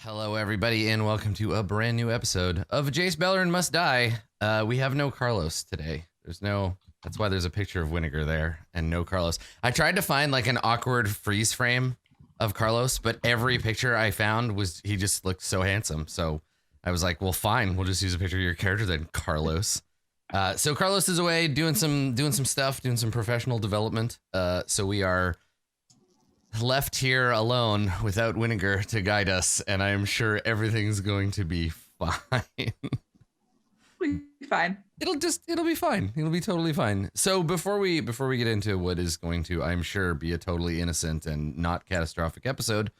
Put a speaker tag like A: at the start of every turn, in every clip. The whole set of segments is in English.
A: Hello, everybody, and welcome to a brand new episode of Jace Beleren Must Die. We have no Carlos today. That's why there's a picture of Winnegar there and no Carlos. I tried to find like an awkward freeze frame of Carlos, but every picture I found he just looked so handsome. So I was like, well, fine, we'll just use a picture of your character then, Carlos. So Carlos is away doing some stuff, doing some professional development. So we are left here alone without Winnegar to guide us, and I am sure everything's going to be fine.
B: Fine.
A: It'll be fine. It'll be totally fine. So before we get into what is going to, I'm sure, be a totally innocent and not catastrophic episode,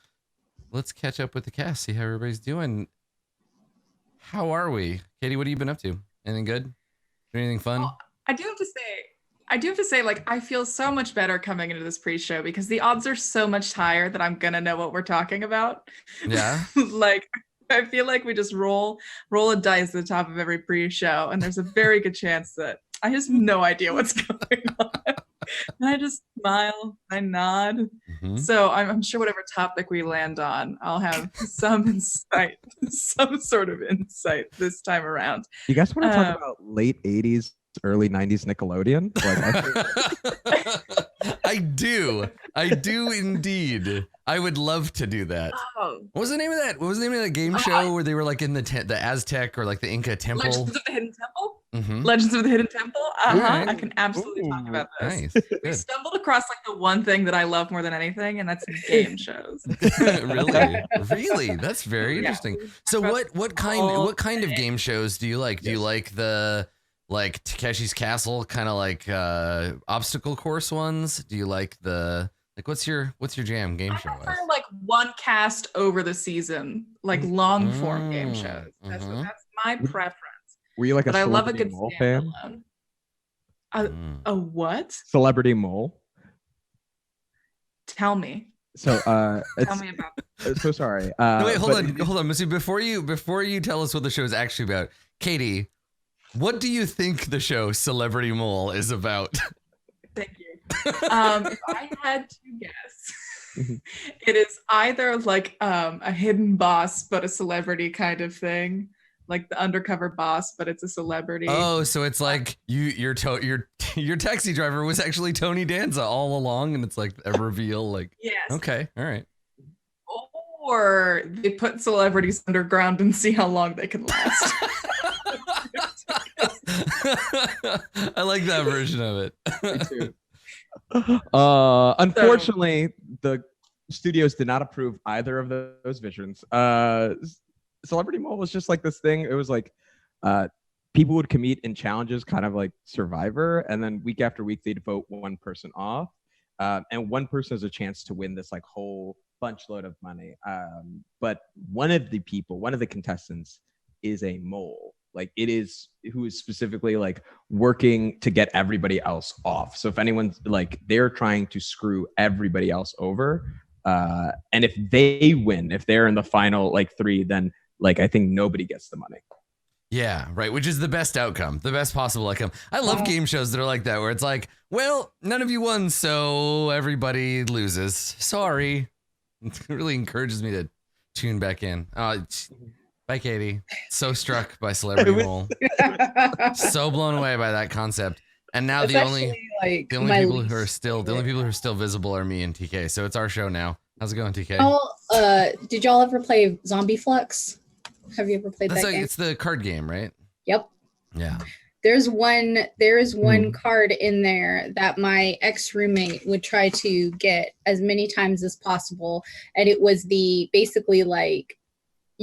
A: let's catch up with the cast, see how everybody's doing. How are we? Katie, what have you been up to? Anything good? Anything fun?
B: Well, I do have to say, like, I feel so much better coming into this pre-show because the odds are so much higher that I'm gonna know what we're talking about.
A: Yeah.
B: Like, I feel like we just roll a dice at the top of every pre-show, and there's a very good chance that I just have no idea what's going on. And I just smile, I nod. Mm-hmm. So I'm sure whatever topic we land on, I'll have some insight, some sort of insight this time around.
C: You guys want to talk about late 80s, early 90s Nickelodeon?
A: I do indeed. I would love to do that.
B: Oh.
A: What was the name of that? What was the name of that game show where they were like in the Aztec or like the Inca temple?
B: Legends of the Hidden Temple?
A: Mm-hmm.
B: Legends of the Hidden Temple?
A: Right.
B: I can absolutely talk about this.
A: Nice.
B: We stumbled across like the one thing that I love more than anything, and that's game shows.
A: Really? That's very interesting. So what kind of game shows do you like? Do you like the Takeshi's Castle kind of like obstacle course ones? Do you like what's your jam game show? I
B: prefer like one cast over the season, like long form game shows. That's my preference.
C: Were you like a
B: Celebrity
C: I love a good mole fan?
B: A what?
C: Celebrity Mole.
B: Tell me.
C: So
B: tell me about it.
C: So sorry.
A: No, wait, hold on, Missy. Before you tell us what the show is actually about, Katie, what do you think the show Celebrity Mole is about?
B: Thank you. If I had to guess, it is either like a hidden boss but a celebrity kind of thing, like the undercover boss, but it's a celebrity.
A: Oh, so it's like your taxi driver was actually Tony Danza all along, and it's like a reveal. Like,
B: yes.
A: Okay, all right.
B: Or they put celebrities underground and see how long they can last.
A: I like that version of it.
C: Me too. Unfortunately, the studios did not approve either of those visions. Celebrity Mole was just like this thing. It was like people would compete in challenges, kind of like Survivor, and then week after week they'd vote one person off, and one person has a chance to win this like whole bunch load of money. But one of the contestants is a mole. Like it is who is specifically like working to get everybody else off. So if anyone's like, they're trying to screw everybody else over. And if they win, if they're in the final like three, then like, I think nobody gets the money.
A: Yeah, right. Which is the best outcome, the best possible outcome. I love game shows that are like that, where it's like, well, none of you won, so everybody loses. Sorry. It really encourages me to tune back in. Bye, Katie. So struck by Celebrity Mole. So blown away by that concept. And now the only people who are still visible are me and TK. So it's our show now. How's it going, TK?
D: Did y'all ever play Zombie Flux? Have you ever played that game?
A: It's the card game, right?
D: Yep.
A: Yeah.
D: There is one card in there that my ex-roommate would try to get as many times as possible, and it was basically like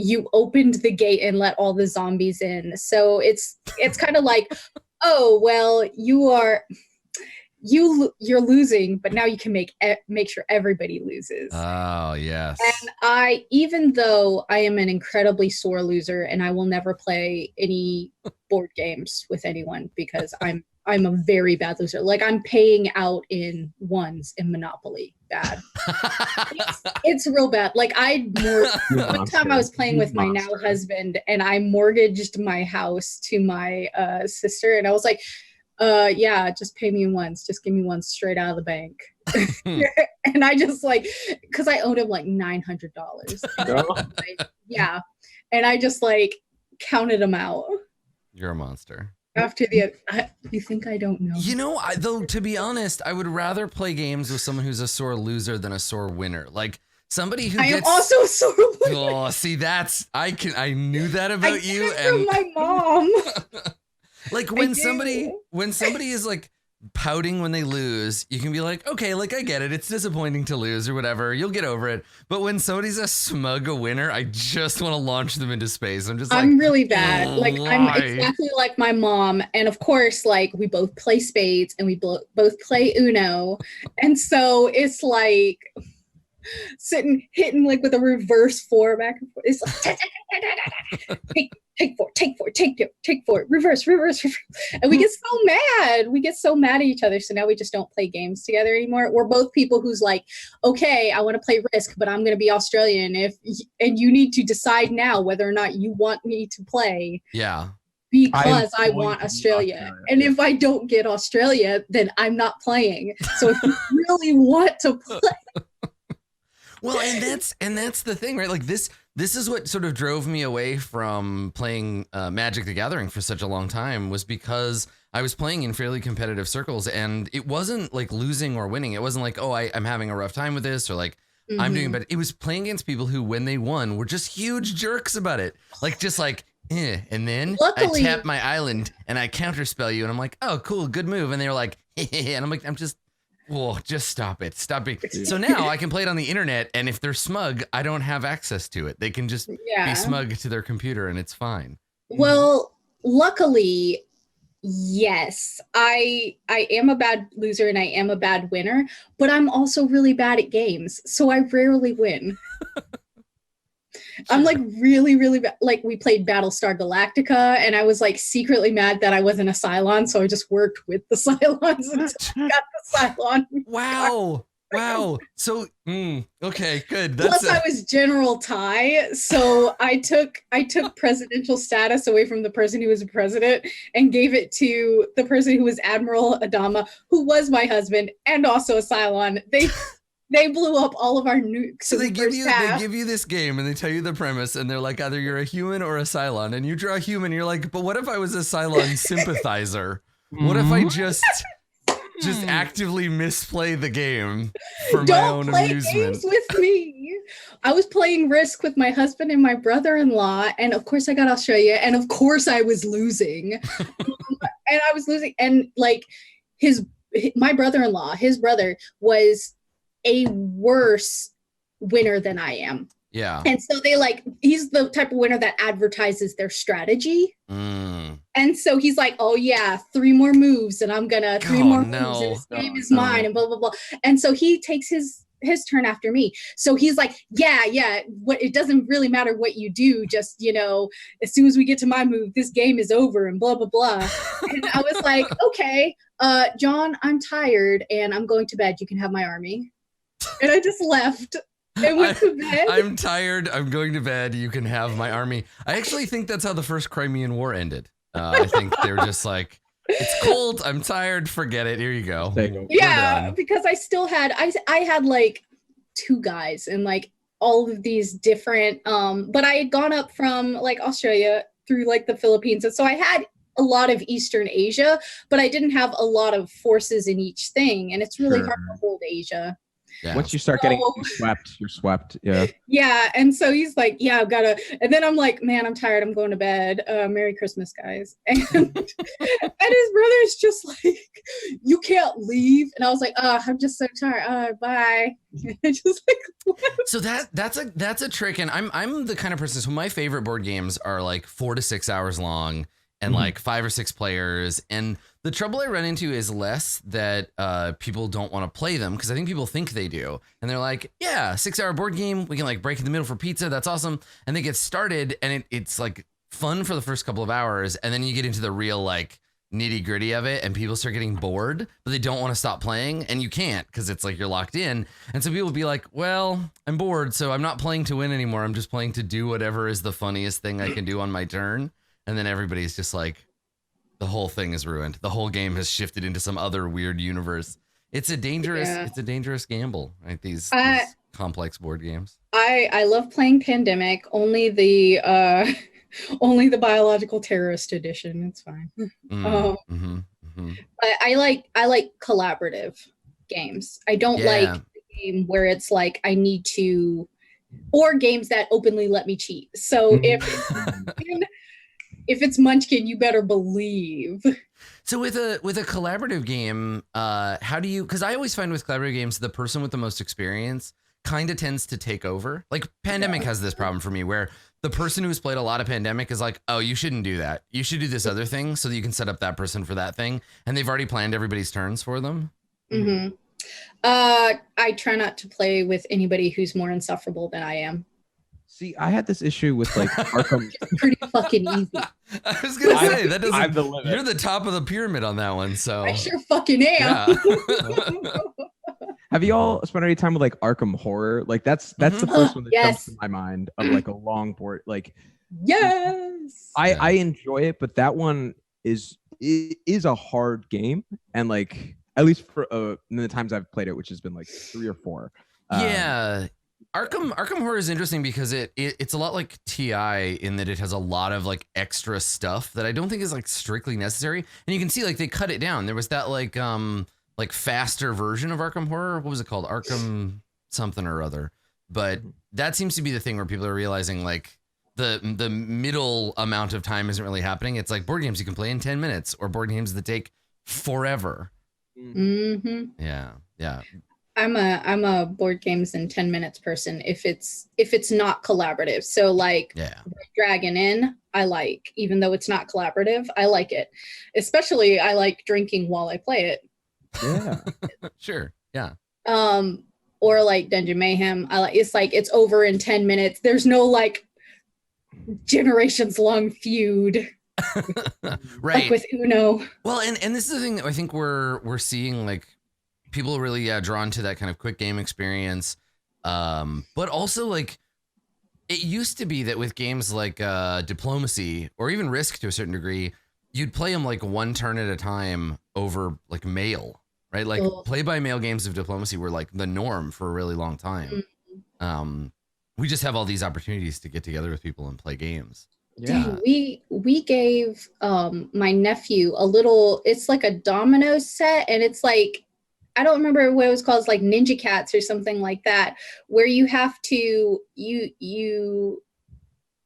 D: you opened the gate and let all the zombies in. So it's kind of like, oh well, you're losing, but now you can make sure everybody loses.
A: Oh yes.
D: And even though I am an incredibly sore loser and I will never play any board games with anyone because I'm a very bad loser. Like I'm paying out in ones in Monopoly. Bad. it's real bad. Like one time I was playing with my now husband and I mortgaged my house to my sister, and I was like, yeah, just pay me once. Just give me one straight out of the bank. And I just like, because I owed him like $900. I Yeah. And I just like counted them out.
A: You're a monster.
D: After you think I don't know?
A: You know, though, to be honest, I would rather play games with someone who's a sore loser than a sore winner. Like somebody who
D: I
A: gets.
D: am also a sore loser.
A: Oh, see, I knew that about
D: I
A: you,
D: get it from my mom.
A: like when somebody is like pouting when they lose, you can be like, okay, like I get it, it's disappointing to lose or whatever, you'll get over it. But when somebody's a smug a winner, I just want to launch them into space. I'm really bad.
D: Like I'm exactly like my mom, and of course, like we both play spades and we both play Uno, and so it's like hitting like with a reverse 4 back and forth. It's like take four, reverse. And we get so mad. We get so mad at each other. So now we just don't play games together anymore. We're both people who's like, okay, I want to play Risk, but I'm going to be Australian. And you need to decide now whether or not you want me to play.
A: Yeah.
D: Because I want Australia. And if I don't get Australia, then I'm not playing. So if you really want to play.
A: Well, and that's the thing, right? Like this is what sort of drove me away from playing Magic the Gathering for such a long time, was because I was playing in fairly competitive circles, and it wasn't like losing or winning. It wasn't like, oh, I'm having a rough time with this, or like I'm doing, but it was playing against people who, when they won, were just huge jerks about it. Like just like, and then luckily, I tap my island and I counterspell you, and I'm like, oh, cool, good move. And they were like, and I'm like, well, just stop it. So now I can play it on the internet, and if they're smug, I don't have access to it. They can just be smug to their computer, and it's fine.
D: Well, luckily, yes, I am a bad loser and I am a bad winner, but I'm also really bad at games, so I rarely win. I'm like really, really bad. Like we played Battlestar Galactica, and I was like secretly mad that I wasn't a Cylon, so I just worked with the Cylons until I got the Cylon.
A: Wow. So, okay, good.
D: Plus, I was General Ty, so I took presidential status away from the person who was president and gave it to the person who was Admiral Adama, who was my husband and also a Cylon. They blew up all of our nukes.
A: So they give you this game and they tell you the premise, and they're like, either you're a human or a Cylon, and you draw a human, and you're like, but what if I was a Cylon sympathizer? What if I just actively misplay the game for my own amusement? Don't play games with me. I was playing Risk with my husband and my brother-in-law, and of course I got Australia, and of course I was losing. And like my brother-in-law, his brother was a worse winner than I am. Yeah.
D: And so he's the type of winner that advertises their strategy. And so he's like, oh yeah, 3 more moves and I'm gonna moves and this game is mine and blah, blah, blah. And so he takes his turn after me. So he's like, yeah, it doesn't really matter what you do. Just, as soon as we get to my move, this game is over and blah, blah, blah. And I was like, okay, John, I'm tired and I'm going to bed. You can have my army. And I just left and went to bed.
A: I'm tired. I'm going to bed. You can have my army. I actually think that's how the first Crimean War ended. I think they were just like, it's cold. I'm tired. Forget it. Here you go.
D: Yeah, because I still had, I had like 2 guys and like all of these different, but I had gone up from like Australia through like the Philippines. And so I had a lot of Eastern Asia, but I didn't have a lot of forces in each thing. And it's really hard to hold Asia.
A: Yeah.
C: Once you start getting swept, you're swept. Yeah.
D: Yeah. And so he's like, yeah, I've got to. And then I'm like, man, I'm tired. I'm going to bed. Merry Christmas, guys. And his brother's just like, you can't leave. And I was like, I'm just so tired. Bye. Just like, what?
A: So that's a trick. And I'm the kind of person, so my favorite board games are like 4 to 6 hours long and like 5 or 6 players. And the trouble I run into is less that people don't want to play them, because I think people think they do. And they're like, yeah, 6-hour board game. We can like break in the middle for pizza. That's awesome. And they get started and it's like fun for the first couple of hours. And then you get into the real like nitty gritty of it and people start getting bored, but they don't want to stop playing. And you can't, because it's like you're locked in. And so people will be like, well, I'm bored, so I'm not playing to win anymore. I'm just playing to do whatever is the funniest thing I can do on my turn. And then everybody's just like, the whole thing is ruined. The whole game has shifted into some other weird universe. It's a dangerous gamble, right? These complex board games?
D: I love playing Pandemic. Only the only the biological terrorist edition. It's fine. I like collaborative games. I don't like a game where it's like I need to, or games that openly let me cheat. So if it's Munchkin, you better believe.
A: So with a collaborative game, how do you? Because I always find with collaborative games, the person with the most experience kind of tends to take over. Like Pandemic has this problem for me where the person who's played a lot of Pandemic is like, oh, you shouldn't do that. You should do this other thing so that you can set up that person for that thing. And they've already planned everybody's turns for them.
D: Mm-hmm. I try not to play with anybody who's more insufferable than I am.
C: See, I had this issue with like Arkham.
D: It's pretty fucking easy.
A: I was gonna say that doesn't.
C: I'm the limit.
A: You're the top of the pyramid on that one. So
D: I sure fucking am.
A: Yeah.
C: Have you all spent any time with like Arkham Horror? Like that's the first one that
D: Yes.
C: jumps to my mind of like a long board. Like
D: Yes.
C: I enjoy it, but that one is a hard game, and like at least for in the times I've played it, which has been like 3 or 4.
A: Yeah. Arkham Horror is interesting because it's a lot like TI in that it has a lot of like extra stuff that I don't think is like strictly necessary. And you can see like they cut it down. There was that like faster version of Arkham Horror. What was it called? Arkham something or other. But that seems to be the thing where people are realizing like the middle amount of time isn't really happening. It's like board games you can play in 10 minutes or board games that take forever.
D: Mm-hmm.
A: Yeah.
D: I'm a board games in 10 minutes person if it's not collaborative. So like Dragon Inn, I like, even though it's not collaborative, I like it. Especially I like drinking while I play it.
C: Yeah.
A: Sure. Yeah.
D: Or like Dungeon Mayhem. It's over in 10 minutes. There's no like generations long feud.
A: Right.
D: Like with Uno.
A: Well, and this is the thing that I think we're seeing like people really drawn to that kind of quick game experience. But also like it used to be that with games like Diplomacy or even Risk to a certain degree, you'd play them like one turn at a time over like mail, right? Like play by mail games of Diplomacy were like the norm for a really long time. Mm-hmm. We just have all these opportunities to get together with people and play games.
C: Yeah.
D: Dang, we gave my nephew a little, it's like a domino set, and it's like, I don't remember what it was called. It's like Ninja Cats or something like that, where you have to, you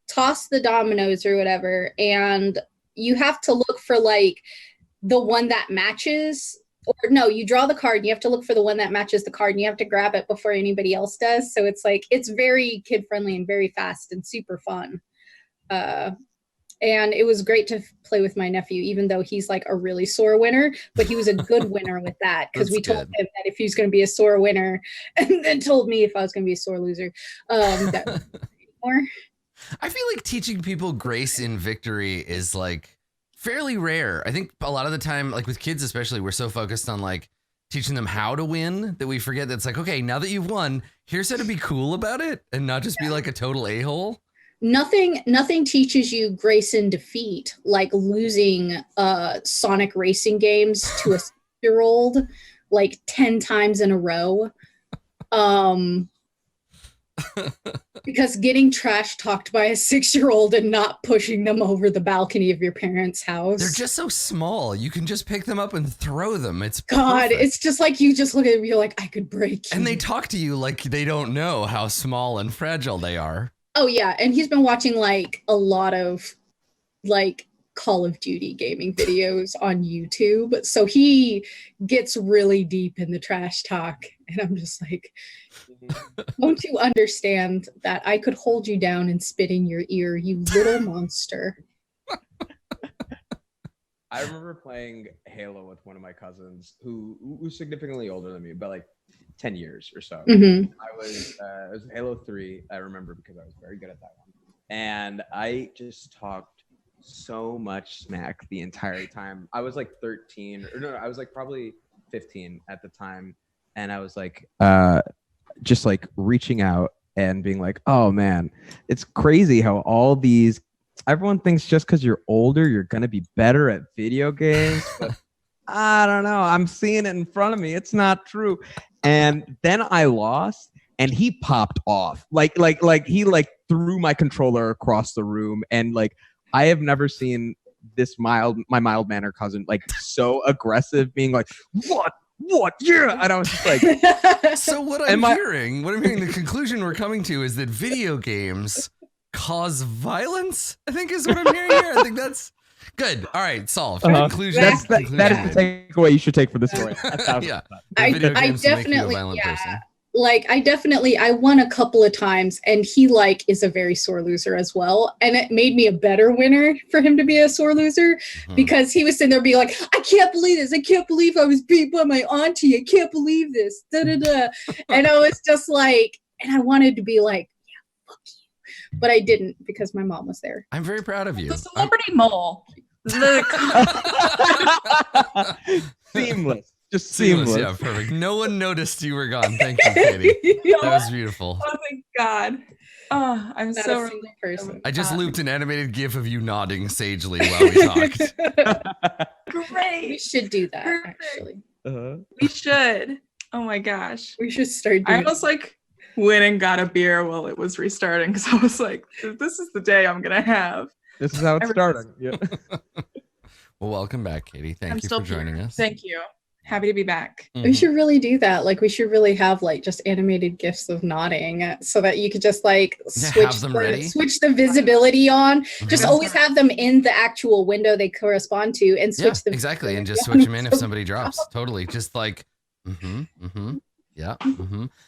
D: toss the dominoes or whatever, and you have to look for like the one that matches, or no, you draw the card and you have to look for the one that matches the card and you have to grab it before anybody else does. So it's like, it's very kid friendly and very fast and super fun. And it was great to play with my nephew, even though he's like a really sore winner, but he was a good winner with that because we told him that if he's going to be a sore winner, and then told me if I was going to be a sore loser, that more.
A: I feel like teaching people grace in victory is like fairly rare. I think a lot of the time, like with kids especially, we're so focused on like teaching them how to win that we forget that it's like, okay, now that you've won, here's how to be cool about it and not just be like a total a-hole.
D: Nothing teaches you grace in defeat like losing Sonic racing games to a 6-year-old like 10 times in a row. Because getting trash talked by a 6-year-old and not pushing them over the balcony of your parents' house.
A: They're just so small. You can just pick them up and throw them. It's
D: God,
A: perfect.
D: it's just like you just look at them, you're like, I could break you.
A: And they talk to you like they don't know how small and fragile they are.
D: Oh yeah, and he's been watching like a lot of like Call of Duty gaming videos on YouTube. So he gets really deep in the trash talk. And I'm just like, don't you understand that I could hold you down and spit in your ear, you little monster?
C: I remember playing Halo with one of my cousins who was significantly older than me, but like 10 years or so.
D: Mm-hmm.
C: It was Halo 3, I remember, because I was very good at that one. And I just talked so much smack the entire time. I was like 13, or no, I was like probably 15 at the time. And I was like, just like reaching out and being like, oh man, it's crazy how everyone thinks just because you're older, you're going to be better at video games. But I don't know. I'm seeing it in front of me. It's not true. And then I lost. and he popped off. Like he like threw my controller across the room, and like I have never seen my mild mannered cousin like so aggressive, being like, what? Yeah. And I was just like,
A: So what I'm hearing, the conclusion we're coming to is that video games cause violence, I think is what I'm hearing here. I think that's good. All right, solved. Conclusion.
C: That is the takeaway you should take for this story.
A: Yeah.
D: I definitely, like I won a couple of times, and he like is a very sore loser as well. And it made me a better winner for him to be a sore loser, because he was sitting there being like, I can't believe this. I can't believe I was beat by my auntie. I can't believe this. Da, da, da. And I was just like, and I wanted to be like, yeah, fuck you. But I didn't, because my mom was there.
A: I'm very proud of you.
B: The celebrity mole.
C: Seamless. Just seamless.
A: Yeah, perfect. No one noticed you were gone. Thank you, Katie. That was beautiful.
B: Oh, thank God. Oh, I'm
D: Not
B: so
D: a single person.
A: I just looped an animated GIF of you nodding sagely while we talked.
B: great.
D: We should do that,
B: Perfect.
D: actually.
B: We should. Oh my gosh.
D: We should start
B: I
D: doing
B: almost like went and got a beer while it was restarting, because I was like, this is the day I'm gonna have.
C: This is how it's starting. Yeah.
A: Well, welcome back, Katie. Thank
B: I'm
A: you
B: still
A: for joining us.
B: Thank you. Happy to be back.
D: We should really do that. Like, we should really have like just animated gifs of nodding, so that you could just like switch the visibility on. Just always have them in the actual window they correspond to, and switch them
A: exactly, and just switch them in if somebody drops. Totally, just like, yeah.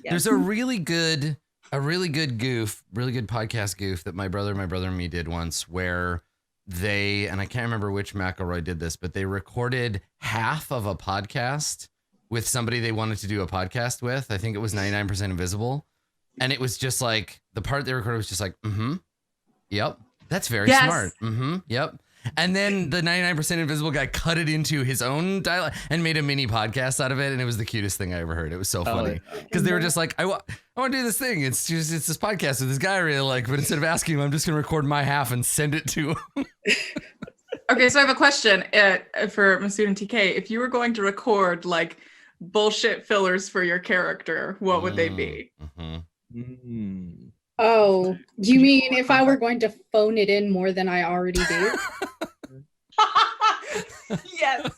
A: There's a really good podcast goof that my brother and me did once, where they, and I can't remember which McElroy did this, but they recorded half of a podcast with somebody they wanted to do a podcast with. I think it was 99% Invisible. And it was just like, the part they recorded was just like, yep, that's very smart. Yep. And then the 99% Invisible guy cut it into his own dialogue and made a mini podcast out of it. And it was the cutest thing I ever heard. It was so funny, because they were just like, I want to do this thing. It's this podcast with this guy I really like, but instead of asking him, I'm just going to record my half and send it to him.
B: Okay, so I have a question for Masood and TK. If you were going to record like bullshit fillers for your character, what would they be?
D: Oh, do you mean if I were going to phone it in more than I already do?
B: Yes.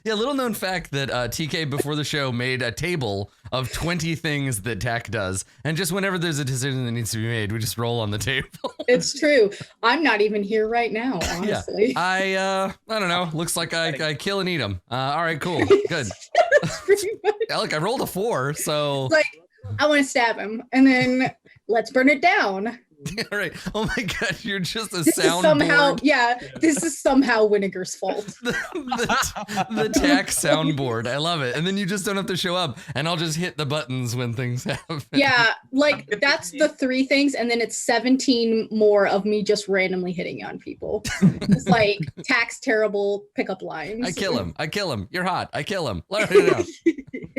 A: Yeah, little known fact that TK before the show made a table of 20 things that TAC does, and just whenever there's a decision that needs to be made, we just roll on the table.
D: It's true. I'm not even here right now, honestly.
A: Yeah. I don't know. Looks like I kill and eat them. All right, cool, good. Look, I rolled a 4, so
D: like, I want to stab him, and then let's burn it down.
A: All right. Oh my God, you're just a
D: this
A: soundboard.
D: This is somehow Winnegar's fault.
A: the TAC soundboard. I love it. And then you just don't have to show up, and I'll just hit the buttons when things happen.
D: Yeah, like that's the 3 things, and then it's 17 more of me just randomly hitting on people. It's like TAC's terrible pickup lines.
A: I kill him. You're hot. I kill him.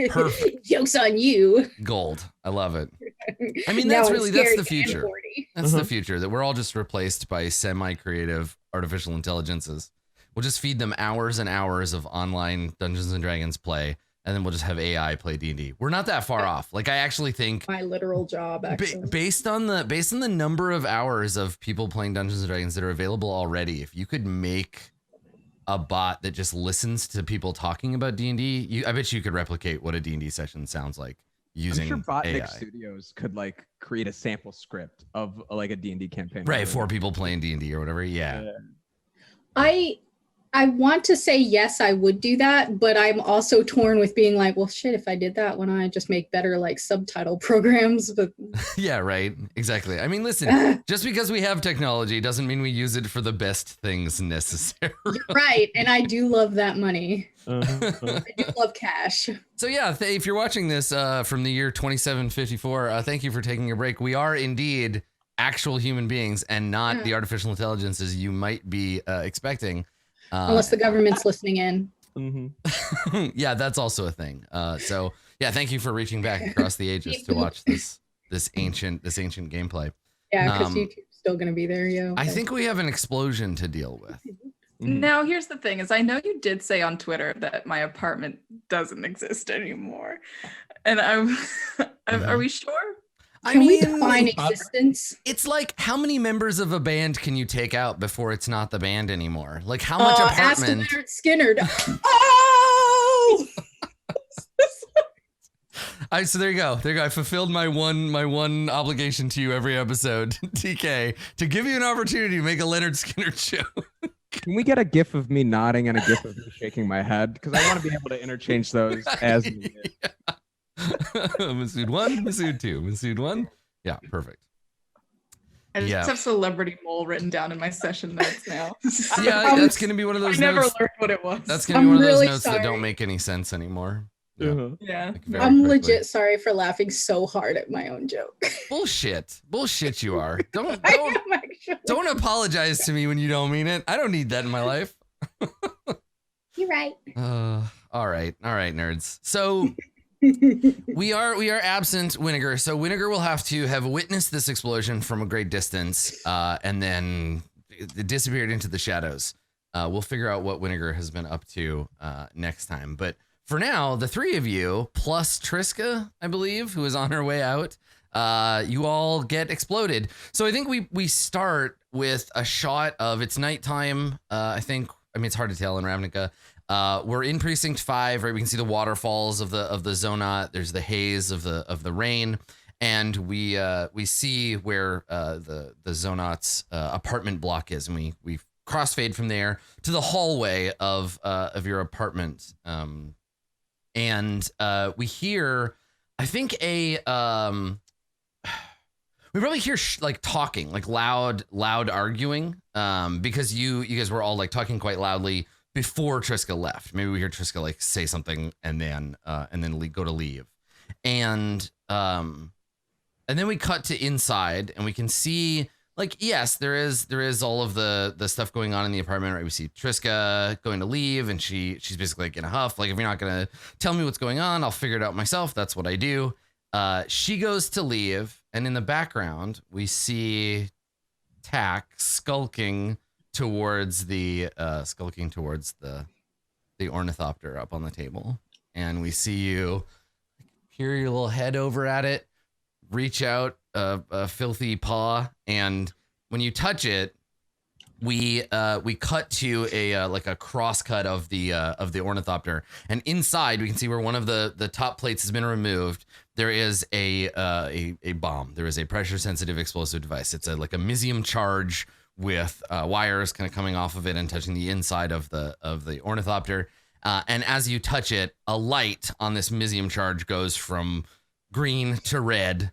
A: Perfect.
D: Joke's on you.
A: Gold. I love it. I mean, that's the future. That's the future, that we're all just replaced by semi-creative artificial intelligences. We'll just feed them hours and hours of online Dungeons and Dragons play, and then we'll just have AI play D&D. We're not that far off. Like, I actually think
D: my literal job, actually.
A: Based on the number of hours of people playing Dungeons and Dragons that are available already, if you could make a bot that just listens to people talking about D&D, I bet you could replicate what a D&D session sounds like. I'm sure
C: Botnik Studios could like create a sample script of like a D&D campaign.
A: Right, 4 people playing D&D or whatever. Yeah.
D: I want to say yes, I would do that, but I'm also torn with being like, well, shit, if I did that, why don't I just make better like subtitle programs? But
A: yeah, right. Exactly. I mean, listen, just because we have technology doesn't mean we use it for the best things necessary.
D: Right, and I do love that money. I do love cash.
A: So yeah, if you're watching this from the year 2754, thank you for taking a break. We are indeed actual human beings and not the artificial intelligences you might be expecting.
D: Unless the government's listening in.
A: Yeah, that's also a thing. So yeah, thank you for reaching back across the ages to watch this ancient gameplay.
D: Yeah, because YouTube's still gonna be there. Yeah.
A: I think we have an explosion to deal with.
B: Now, here's the thing: is I know you did say on Twitter that my apartment doesn't exist anymore. And are we sure?
D: Can we define
A: like,
D: existence?
A: it's like how many members of a band can you take out before it's not the band anymore? Like how much apartment?
D: Ask Leonard Skinner. Oh!
A: So there you go. There you go. I fulfilled my one obligation to you every episode, TK, to give you an opportunity to make a Leonard Skinner show.
C: Can we get a gif of me nodding and a gif of me shaking my head? Because I want to be able to interchange those as needed.
A: Masood 1, Masood 2, Masood 1. Yeah, perfect.
B: I just have celebrity mole written down in my session notes now.
A: Yeah, that's going to be one of those
B: I never
A: notes.
B: learned what it was.
A: That's going to be one of those
D: really
A: notes that don't make any sense anymore. Yeah.
B: Yeah.
A: Like
D: I'm
A: quickly.
D: legit sorry for laughing so hard at my own joke.
A: Bullshit you are. Don't
D: I am actually.
A: don't apologize to me when you don't mean it. I don't need that in my life.
D: You're right.
A: All right, nerds. So we are absent Winnegar. So Winnegar will have to have witnessed this explosion from a great distance, and then it disappeared into the shadows. We'll figure out what Winnegar has been up to next time. But for now, the three of you plus Triska, I believe, who is on her way out, you all get exploded. So I think we start with a shot of it's nighttime. I mean it's hard to tell in Ravnica. We're in precinct 5, right? We can see the waterfalls of the Zonot. There's the haze of the rain, and we see where the Zonot's apartment block is, and we crossfade from there to the hallway of your apartment. And we hear, I think we probably hear like talking, like loud arguing, because you guys were all like talking quite loudly before Triska left. Maybe we hear Triska like say something and then go to leave, and then we cut to inside and we can see like, yes, there is all of the stuff going on in the apartment, right? We see Triska going to leave and she's basically like in a huff. Like, if you're not going to tell me what's going on, I'll figure it out myself. That's what I do. She goes to leave, and in the background, we see Tack skulking towards the ornithopter up on the table. And we see you peer your little head over at it, reach out a filthy paw, and when you touch it, we cut to a like a cross cut of the ornithopter, and inside we can see where one of the top plates has been removed. There is a bomb. There is a pressure sensitive explosive device. It's like a misium charge with wires kind of coming off of it and touching the inside of the ornithopter. And as you touch it, a light on this misium charge goes from green to red.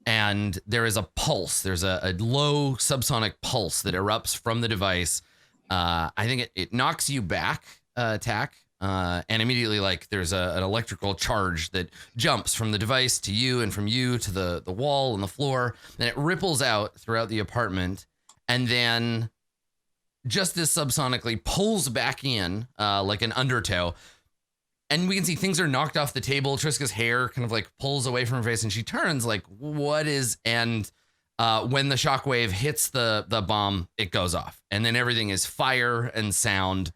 A: And there is a pulse. There's a low subsonic pulse that erupts from the device. I think it knocks you back, Tack. And immediately, like, there's an electrical charge that jumps from the device to you and from you to the wall and the floor. Then it ripples out throughout the apartment. And then just as subsonically pulls back in like an undertow. And we can see things are knocked off the table. Triska's hair kind of like pulls away from her face, and she turns like, what is, and when the shockwave hits the bomb, it goes off. And then everything is fire and sound.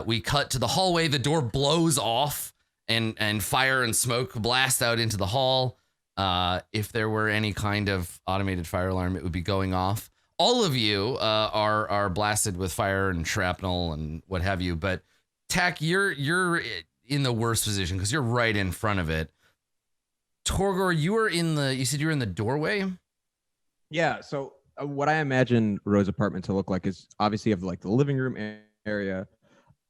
A: We cut to the hallway. The door blows off and fire and smoke blast out into the hall. If there were any kind of automated fire alarm, it would be going off. All of you are blasted with fire and shrapnel and what have you. But Tack, you're in the worst position because you're right in front of it. Torgor, you said you were in the doorway?
C: Yeah, so what I imagine Rose's apartment to look like is obviously of like the living room area.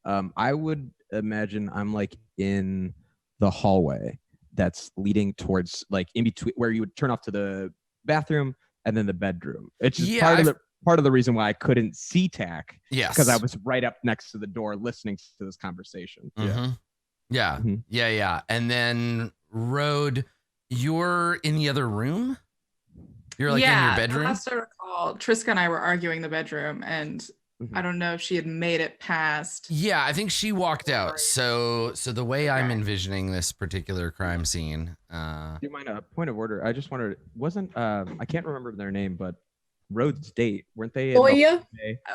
C: I would imagine I'm like in the hallway that's leading towards like in between where you would turn off to the bathroom and then the bedroom. It's just part of the reason why I couldn't see Tack.
A: Yes.
C: Because I was right up next to the door listening to this conversation.
A: Mm-hmm. Yeah. And then Rode, you're in the other room? You're like in your bedroom?
B: Last I recall, Triska and I were arguing in the bedroom, and I don't know if she had made it past.
A: Yeah, I think she walked out. So the way I'm envisioning this particular crime scene.
C: Do you mind a point of order? I just wondered, wasn't I can't remember their name, but Rhodes' date? Weren't they?
D: Oh yeah,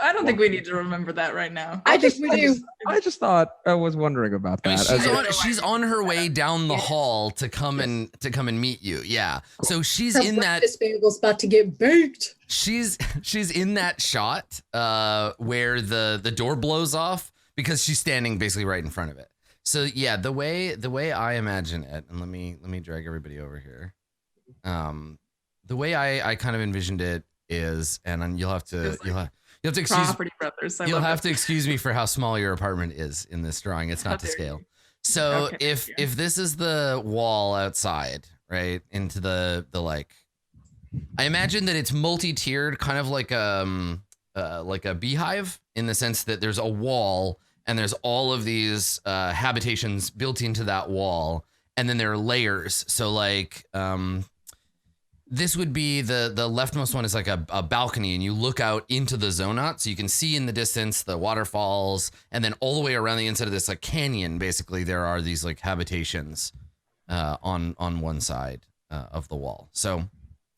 B: I don't think we need to remember that right now.
D: I think we do.
C: I just thought I was wondering about
A: I mean,
C: that.
A: she's on her way down the
D: Yes.
A: hall to come and meet you. Yeah. So she's
D: Her
A: in that
D: breakfast bagel's about to get baked.
A: she's in that shot where the door blows off because she's standing basically right in front of it. So yeah, the way I imagine it, and let me drag everybody over here. The way I kind of envisioned it is, and you'll have to excuse
B: Property Brothers.
A: you'll have to excuse me for how small your apartment is in this drawing. It's
B: How
A: not to
B: dare
A: scale.
B: you.
A: So
B: Okay,
A: if
B: thank you.
A: this is the wall outside, right, into the like, I imagine that it's multi-tiered, kind of like a beehive, in the sense that there's a wall and there's all of these habitations built into that wall, and then there are layers. So like this would be the leftmost one is like a balcony, and you look out into the zonot, so you can see in the distance the waterfalls, and then all the way around the inside of this like canyon, basically there are these like habitations on one side of the wall. So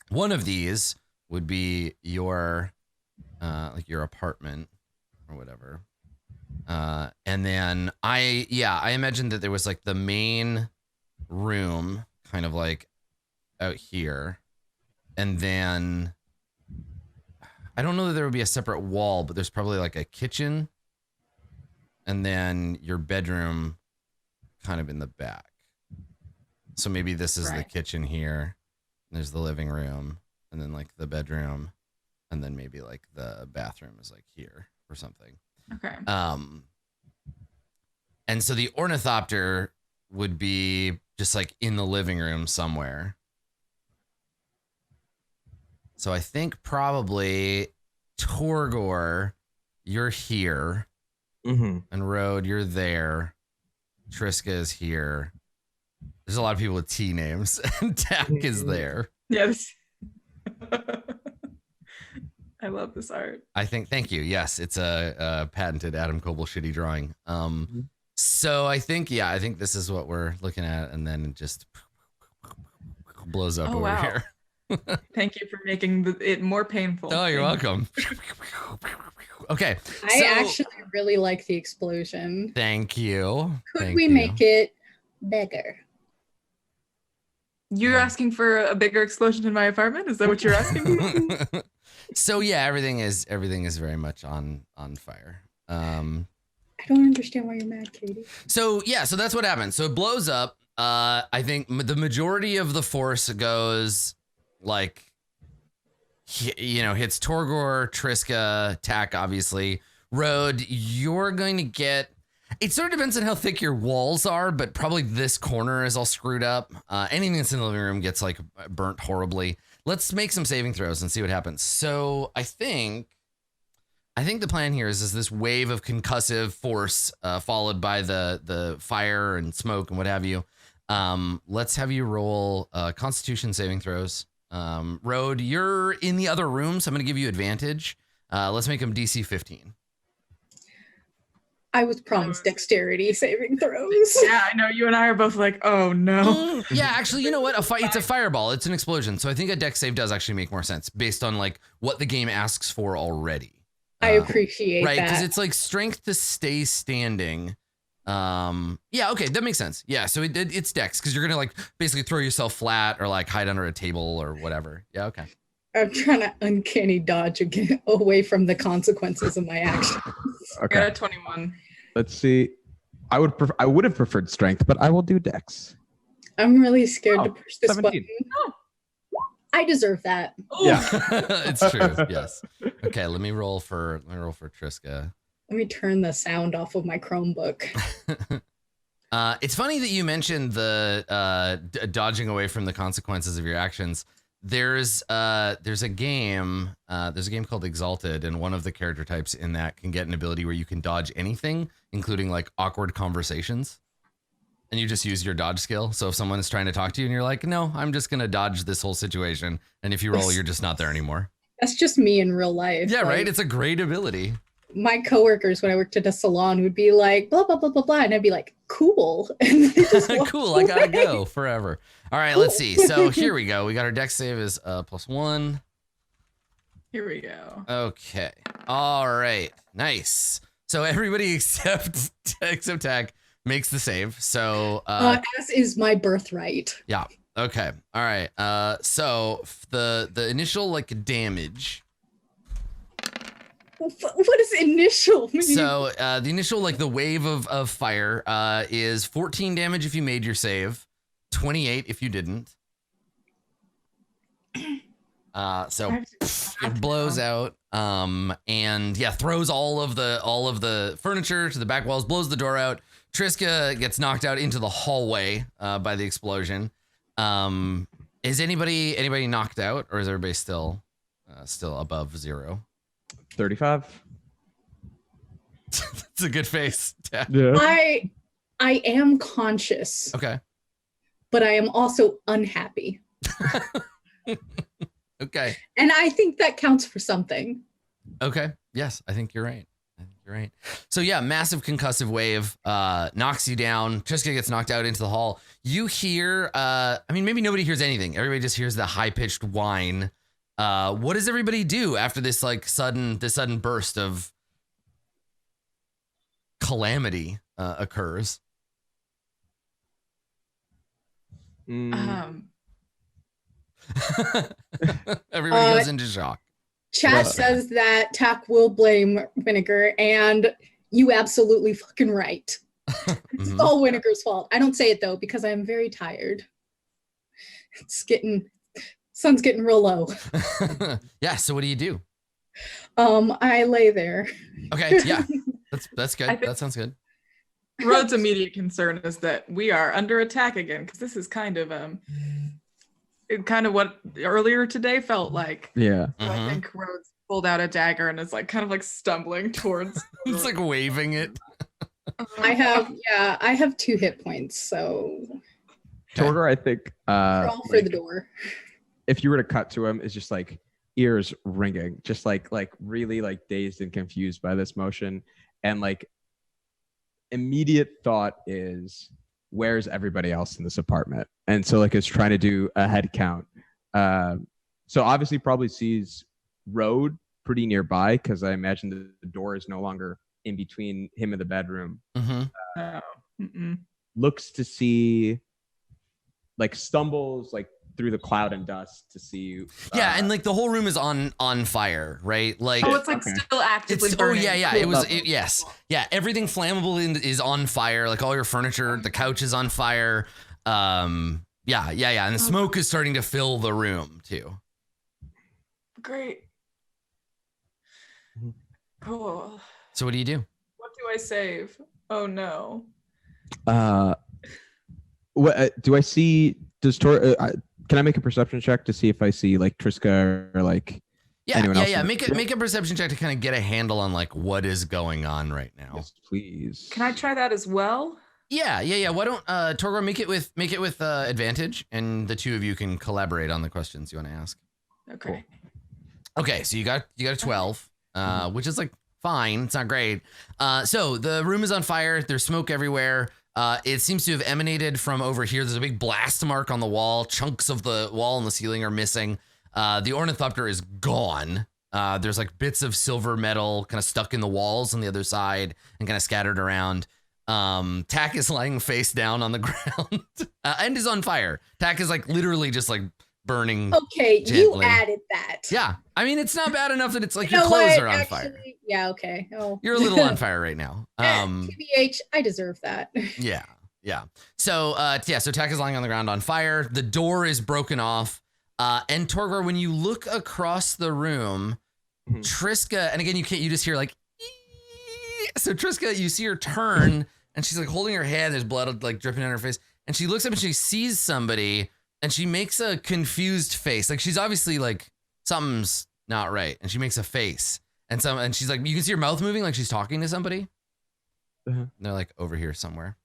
A: one of these would be your like your apartment or whatever, and then I imagine that there was like the main room kind of like out here. And then I don't know that there would be a separate wall, but there's probably like a kitchen and then your bedroom kind of in the back. So maybe this is the kitchen here. There's the living room, and then like the bedroom, and then maybe like the bathroom is like here or something.
B: Okay.
A: And so the ornithopter would be just like in the living room somewhere. So I think probably Torgor, you're here,
C: Mm-hmm.
A: and Road, you're there. Triska is here. There's a lot of people with T names, and Tack is there.
B: Yes. I love this art.
A: I think. Thank you. Yes, it's a patented Adam Coble shitty drawing. So I think this is what we're looking at, and then it just blows up
B: Oh,
A: over
B: wow.
A: here.
B: Thank you for making it more painful.
A: Oh, you're
B: Thank you.
A: welcome. Okay.
D: I
A: so-
D: actually really like the explosion.
A: Thank you.
D: Could
A: Thank
D: we
A: you.
D: make it bigger?
B: You're asking for a bigger explosion in my apartment? Is that what you're asking?
A: So yeah, everything is very much on fire.
D: I don't understand why you're mad, Katie.
A: So yeah, so that's what happens. So it blows up. I think the majority of the force goes like, hits Torgor, Triska, Tack, obviously. Road, you're going to get. It sort of depends on how thick your walls are, but probably this corner is all screwed up. Anything that's in the living room gets like burnt horribly. Let's make some saving throws and see what happens. So I think the plan here is this wave of concussive force followed by the fire and smoke and what have you. Let's have you roll Constitution saving throws. Road, you're in the other room, so I'm going to give you advantage. Let's make them DC 15.
D: I was promised dexterity saving throws.
B: Yeah, I know. You and I are both like, oh no.
A: Yeah, actually, you know what? It's a fireball. It's an explosion. So I think a dex save does actually make more sense based on like what the game asks for already.
D: I appreciate
A: Right, because
D: that.
A: it's like strength to stay standing. Yeah, okay, that makes sense. Yeah, so it's dex because you're gonna like basically throw yourself flat or like hide under a table or whatever. Yeah, okay.
D: I'm trying to uncanny dodge again, away from the consequences of my actions.
B: I got
C: Okay.
B: a 21.
C: Let's see. I would have preferred strength, but I will do dex.
D: I'm really scared to push this
C: 17.
D: button. I deserve that.
C: Yeah.
A: It's true. Yes. Okay, let me roll for Triska.
D: Let me turn the sound off of my Chromebook.
A: It's funny that you mentioned the dodging away from the consequences of your actions. There's a game called Exalted, and one of the character types in that can get an ability where you can dodge anything, including like awkward conversations. And you just use your dodge skill. So if someone is trying to talk to you and you're like, no, I'm just going to dodge this whole situation. And if you roll, you're just not there anymore.
D: That's just me in real life.
A: Yeah,
D: Like,
A: right. It's a great ability.
D: my coworkers, when I worked at a salon, would be like, blah, blah, blah, blah, blah. And I'd be like, cool. And they just walk
A: Cool. I gotta
D: away.
A: go forever. All right, let's see. So here we go. We got our dex save is +1.
B: Here we go.
A: Okay. All right. Nice. So everybody except Tack makes the save. So
D: as is my birthright.
A: yeah. Okay. All right. So the initial like damage.
D: What does initial mean?
A: So the initial like the wave of fire is 14 damage if you made your save, 28 if you didn't. So it blows out and yeah, throws all of the furniture to the back walls, blows the door out. Triska gets knocked out into the hallway by the explosion. Is anybody knocked out, or is everybody still above 0?
C: 35.
A: That's a good face.
C: Yeah.
D: I am conscious,
A: Okay.
D: but I am also unhappy.
A: Okay.
D: And I think that counts for something.
A: Okay. Yes, I think you're right. So yeah, massive concussive wave knocks you down. Triska gets knocked out into the hall. You hear, I mean, maybe nobody hears anything. Everybody just hears the high-pitched whine. What does everybody do after this like sudden burst of calamity occurs? Everybody goes into shock.
D: Chat says that Tack will blame Vinegar, and you absolutely fucking right. It's all Vinegar's fault. I don't say it though because I'm very tired. Sun's getting real low.
A: Yeah, so what do you do?
D: I lay there.
A: Okay, yeah. That's good. That sounds good.
B: Rod's immediate concern is that we are under attack again, because this is kind of what earlier today felt like.
C: Yeah.
B: So I think Rhodes pulled out a dagger and is like kind of like stumbling towards.
A: It's like waving it.
D: I have 2 hit points, so
C: Torgor, I think
D: crawl for the door.
C: If you were to cut to him, it's just like ears ringing, just like really like dazed and confused by this motion, and like immediate thought is, where's everybody else in this apartment? And so like it's trying to do a head count. So obviously probably sees Road pretty nearby, because I imagine the door is no longer in between him and the bedroom. Looks to see, like stumbles like through the cloud and dust to see you.
A: Yeah, and like the whole room is on fire, right? Like
B: it's like still actively burning.
A: Yeah. Yes. Yeah, everything flammable is on fire. Like all your furniture, the couch is on fire. Yeah. And the smoke is starting to fill the room too.
B: Great. Cool.
A: So what do you do?
B: What do I save? Oh no.
C: What do I see? Does can I make a perception check to see if I see like Triska or like anyone else?
A: Yeah. Make a perception check to kind of get a handle on like what is going on right now.
C: Yes, please.
B: Can I try that as well?
A: Yeah. Why don't Torgor make it with advantage, and the two of you can collaborate on the questions you want to ask.
B: Okay.
C: Cool.
A: Okay, so you got a 12, which is like fine. It's not great. So the room is on fire. There's smoke everywhere. It seems to have emanated from over here. There's a big blast mark on the wall. Chunks of the wall and the ceiling are missing. The ornithopter is gone. There's like bits of silver metal kind of stuck in the walls on the other side and kind of scattered around. Tack is lying face down on the ground and is on fire. Tack is like literally just like burning.
D: Okay,
A: gently.
D: You added that.
A: Yeah, I mean it's not bad enough that it's like
D: You
A: your
D: know
A: clothes
D: what?
A: are on
D: Actually,
A: fire.
D: Yeah, okay. Oh.
A: You're a little on fire right now.
D: TBH, I deserve that.
A: Yeah. So so Tack is lying on the ground on fire. The door is broken off. And Torgor, when you look across the room, Triska, and again you just hear like so Triska, you see her turn and she's like holding her head, there's blood like dripping on her face, and she looks up and she sees somebody and she makes a confused face. Like she's obviously like something's not right, and she makes a face. And she's like, you can see her mouth moving like she's talking to somebody. And they're like over here somewhere.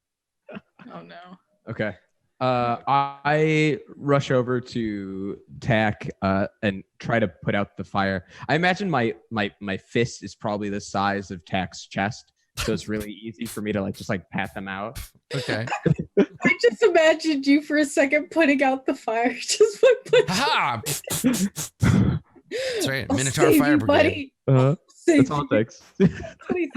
B: Oh no.
C: Okay. I rush over to Tack and try to put out the fire. I imagine my fist is probably the size of Tack's chest, so it's really easy for me to like just like pat them out.
A: Okay.
D: I just imagined you for a second putting out the fire. Just like
A: Ha! That's right.
D: I'll
A: Minotaur
D: save
A: Fire
D: you,
A: Brigade.
D: buddy.
C: That's all it takes.
D: Please.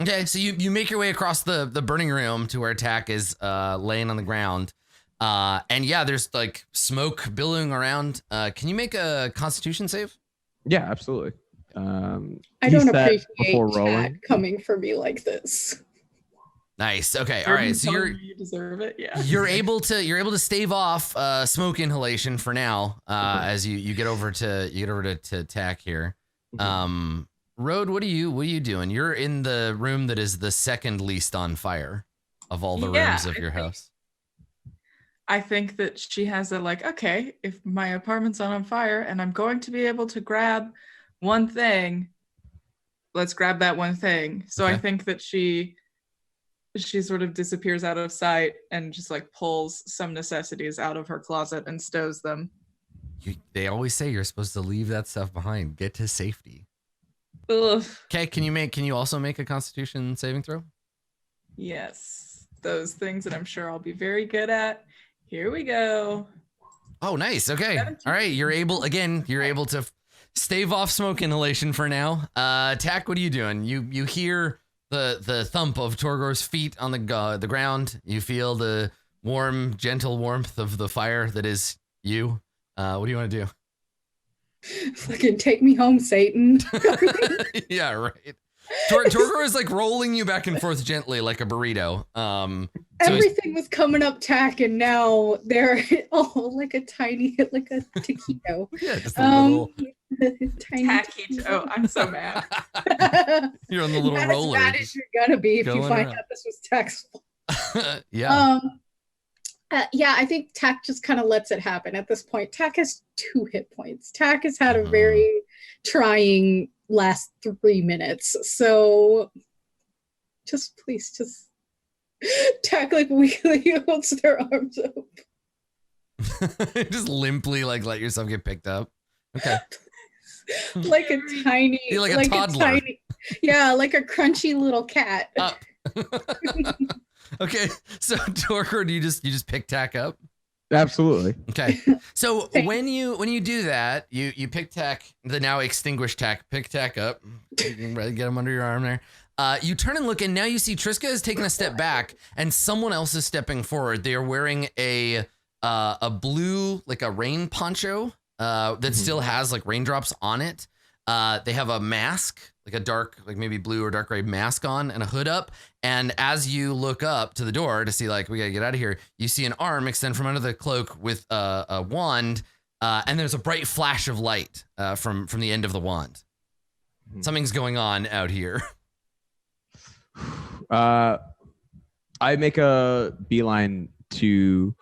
A: Okay, so you make your way across the burning room to where Tack is laying on the ground. And yeah, there's like smoke billowing around. Can you make a Constitution save?
C: Yeah, absolutely.
D: I don't appreciate chat coming for me like this.
A: Nice. Okay. All right. So
B: you deserve it. Yeah.
A: you're able to stave off smoke inhalation for now. As you get over to Tack here. Road, what are you doing? You're in the room that is the second least on fire of all the rooms of your house.
B: I think that she has a like, okay, if my apartment's on fire and I'm going to be able to grab one thing, let's grab that one thing. So
A: Okay.
B: I think that she sort of disappears out of sight and just like pulls some necessities out of her closet and stows them.
A: They always say you're supposed to leave that stuff behind. Get to safety.
B: Ugh.
A: Okay, can you also make a Constitution saving throw?
B: Yes, those things that I'm sure I'll be very good at. Here we go.
A: Oh, nice. Okay. All right, you're able to stave off smoke inhalation for now. Tack, what are you doing? You hear the thump of Torgor's feet on the ground. You feel the warm, gentle warmth of the fire that is you. What do you want to do?
D: Fucking take me home, Satan.
A: Yeah, right. Torgor is like rolling you back and forth gently like a burrito.
D: Everything was coming up Tack, and now they're like a taquito.
A: Yeah, just a little.
D: Tiny
B: Tacky. Oh, I'm so mad.
A: You're on the little
D: Not
A: roller.
D: as bad as you're gonna be if you
A: going
D: find
A: around.
D: out this was Tack's fault.
A: Yeah.
D: Yeah, I think Tack just kind of lets it happen at this point. Tack has 2 hit points. Tack has had a very trying last 3 minutes. So please Tack like weakly holds their arms up.
A: Just limply like let yourself get picked up. Okay.
D: Like a tiny,
A: You're like a toddler.
D: Like a crunchy little cat.
A: Okay, so Torgor, do you just pick Tack up?
C: Absolutely.
A: Okay, so when you do that, you pick Tack, the now extinguished Tack, pick Tack up, you can really get him under your arm there. You turn and look, and now you see Triska has taken a step back, and someone else is stepping forward. They are wearing a blue, like a rain poncho that still has like raindrops on it. They have a mask, like a dark, like maybe blue or dark gray mask on, and a hood up. And as you look up to the door to see, like, we gotta get out of here, you see an arm extend from under the cloak with a wand, and there's a bright flash of light from the end of the wand. Something's going on out here.
C: I make a beeline to,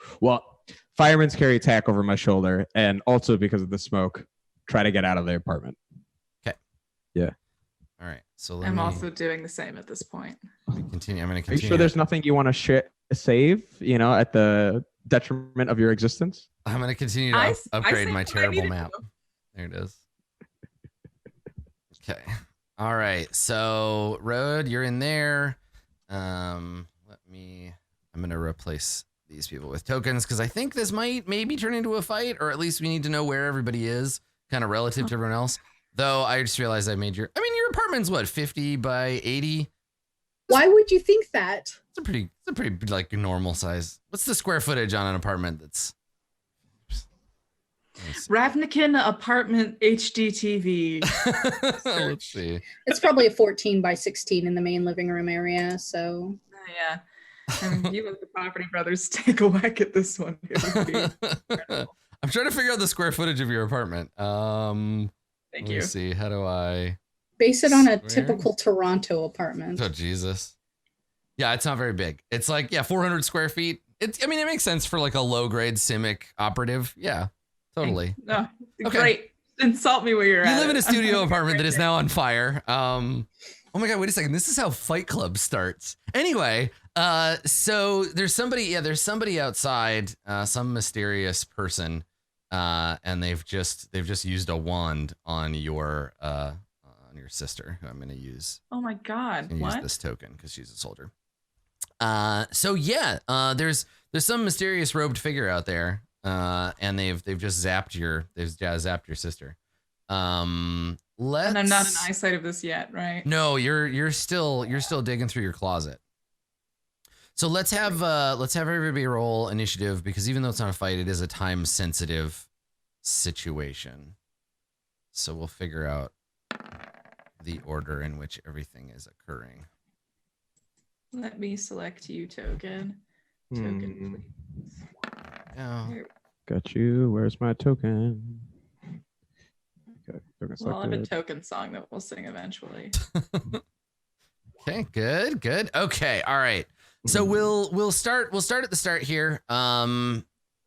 C: firemen's carry Tack over my shoulder, and also because of the smoke, try to get out of the apartment.
A: Okay.
C: Yeah.
A: All right. So
B: I'm also doing the same at this point.
A: continue. I'm going to
C: Are you
A: continue.
C: sure there's nothing you want to save, at the detriment of your existence?
A: I'm going to continue to
B: I
A: upgrade
B: saved
A: my
B: what I
A: terrible
B: needed
A: map.
B: to.
A: There it is. Okay. All right. So, Road, you're in there. I'm going to replace these people with tokens because I think this might maybe turn into a fight, or at least we need to know where everybody is kind of relative to everyone else. Though I just realized your apartment's what, 50 by 80?
D: Why would you think that?
A: It's a pretty like normal size. What's the square footage on an apartment that's
B: Ravnican apartment HD TV.
A: Let's see.
D: It's probably a 14 by 16 in the main living room area. So
B: Yeah. You and the Property Brothers take a whack at this one. It would be incredible.
A: I'm trying to figure out the square footage of your apartment.
B: Thank
A: Let
B: you.
A: me see. How do I
D: base it on a
A: Square?
D: typical Toronto apartment.
A: Oh Jesus. Yeah, it's not very big. It's like 400 square feet. It makes sense for like a low grade Simic operative. Yeah, totally.
B: No,
A: Okay.
B: great. Insult me where you're at.
A: You live in a studio
B: I'm
A: apartment that
B: right
A: is now on fire. Oh my God, wait a second. This is how Fight Club starts. Anyway, so there's somebody outside, some mysterious person, and they've just used a wand on your sister, who I'm gonna use.
B: Oh my God!
A: And use
B: What?
A: this token because she's a soldier. There's some mysterious robed figure out there, and they've just zapped your sister. Let's.
B: And I'm not in eyesight of this yet, right?
A: No, you're still digging through your closet. So let's have everybody roll initiative, because even though it's not a fight, it is a time sensitive situation. So we'll figure out the order in which everything is occurring.
B: Let me select you, token. Token, please.
A: Oh.
B: Here.
C: Got you. Where's my token? Okay, token
B: Well, I'll have a
C: selected.
B: token song that we'll sing eventually.
A: Okay, good. Okay, all right. So we'll start at the start here.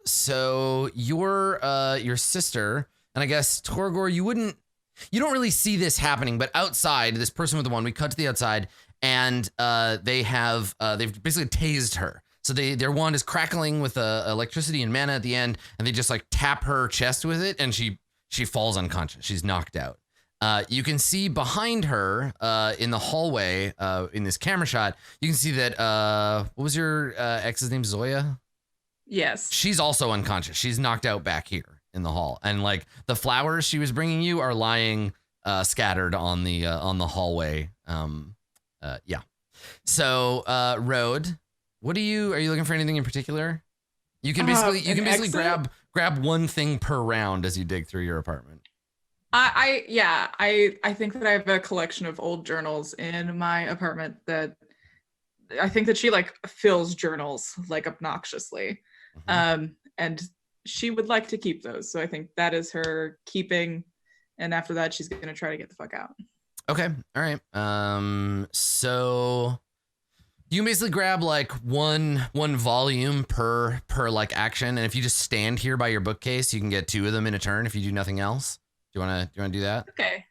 A: So your sister, and I guess Torgor, you don't really see this happening, but outside, this person with the wand, we cut to the outside, and they've basically tased her. So their wand is crackling with electricity and mana at the end, and they just like tap her chest with it, and she falls unconscious. She's knocked out. You can see behind her in the hallway, in this camera shot, you can see that, what was your ex's name, Zoya?
B: Yes.
A: She's also unconscious. She's knocked out back here in the hall. And like the flowers she was bringing you are lying scattered on the hallway. Yeah. So, Road, are you looking for anything in particular? You can basically grab one thing per round as you dig through your apartment.
B: I think that I have a collection of old journals in my apartment that I think that she like fills journals like obnoxiously.
A: Mm-hmm.
B: And she would like to keep those. So I think that is her keeping. And after that, she's going to try to get the fuck out.
A: Okay. All right. So you can basically grab like one volume per like action. And if you just stand here by your bookcase, you can get 2 of them in a turn if you do nothing else. Do you want to do that?
B: Okay.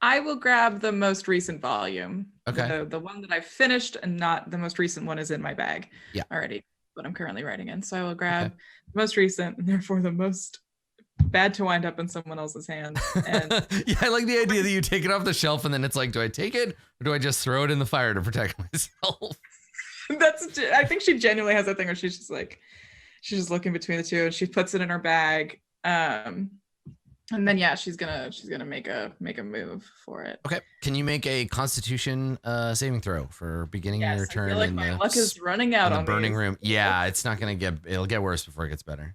B: I will grab the most recent volume.
A: Okay.
B: The one that I finished, and not the most recent one is in my bag.
A: Yeah.
B: Already, what I'm currently writing in. So I will grab the most recent, and therefore the most bad to wind up in someone else's hands. And
A: yeah, I like the idea that you take it off the shelf and then it's like, do I take it or do I just throw it in the fire to protect myself?
B: I think she genuinely has that thing where she's just looking between the two, and she puts it in her bag. And then she's gonna make a move for it.
A: Okay. Can you make a Constitution saving throw for beginning your turn?
B: I feel like my luck is running out on
A: the burning
B: these.
A: room. Yeah, it's not gonna it'll get worse before it gets better.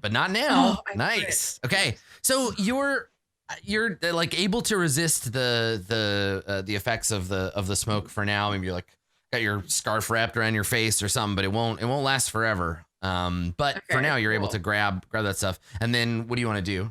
A: But not now. Nice. Okay. So you're like able to resist the effects of the smoke for now. Maybe you're like got your scarf wrapped around your face or something, but it won't last forever. But for now you're able to grab that stuff. And then what do you want to do?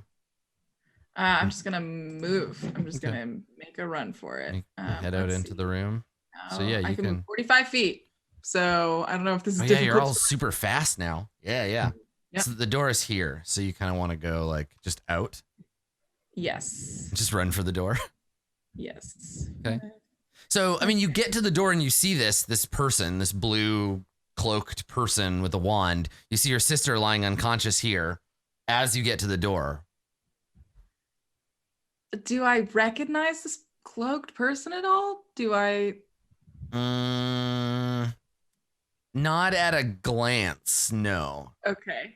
B: I'm just gonna move. I'm just gonna make a run for it.
A: Head out into the room. So yeah, you can
B: move 45 feet. So I don't know if this is difficult.
A: Yeah, you're all super fast now. Yeah.
B: Yep.
A: So the door is here. So you kind of want to go like just out.
B: Yes.
A: Just run for the door.
B: Yes.
A: Okay. So I mean, you get to the door and you see this person, this blue cloaked person with a wand. You see your sister lying unconscious here. As you get to the door.
B: Do I recognize this cloaked person at all? Do I?
A: Not at a glance, no.
B: Okay.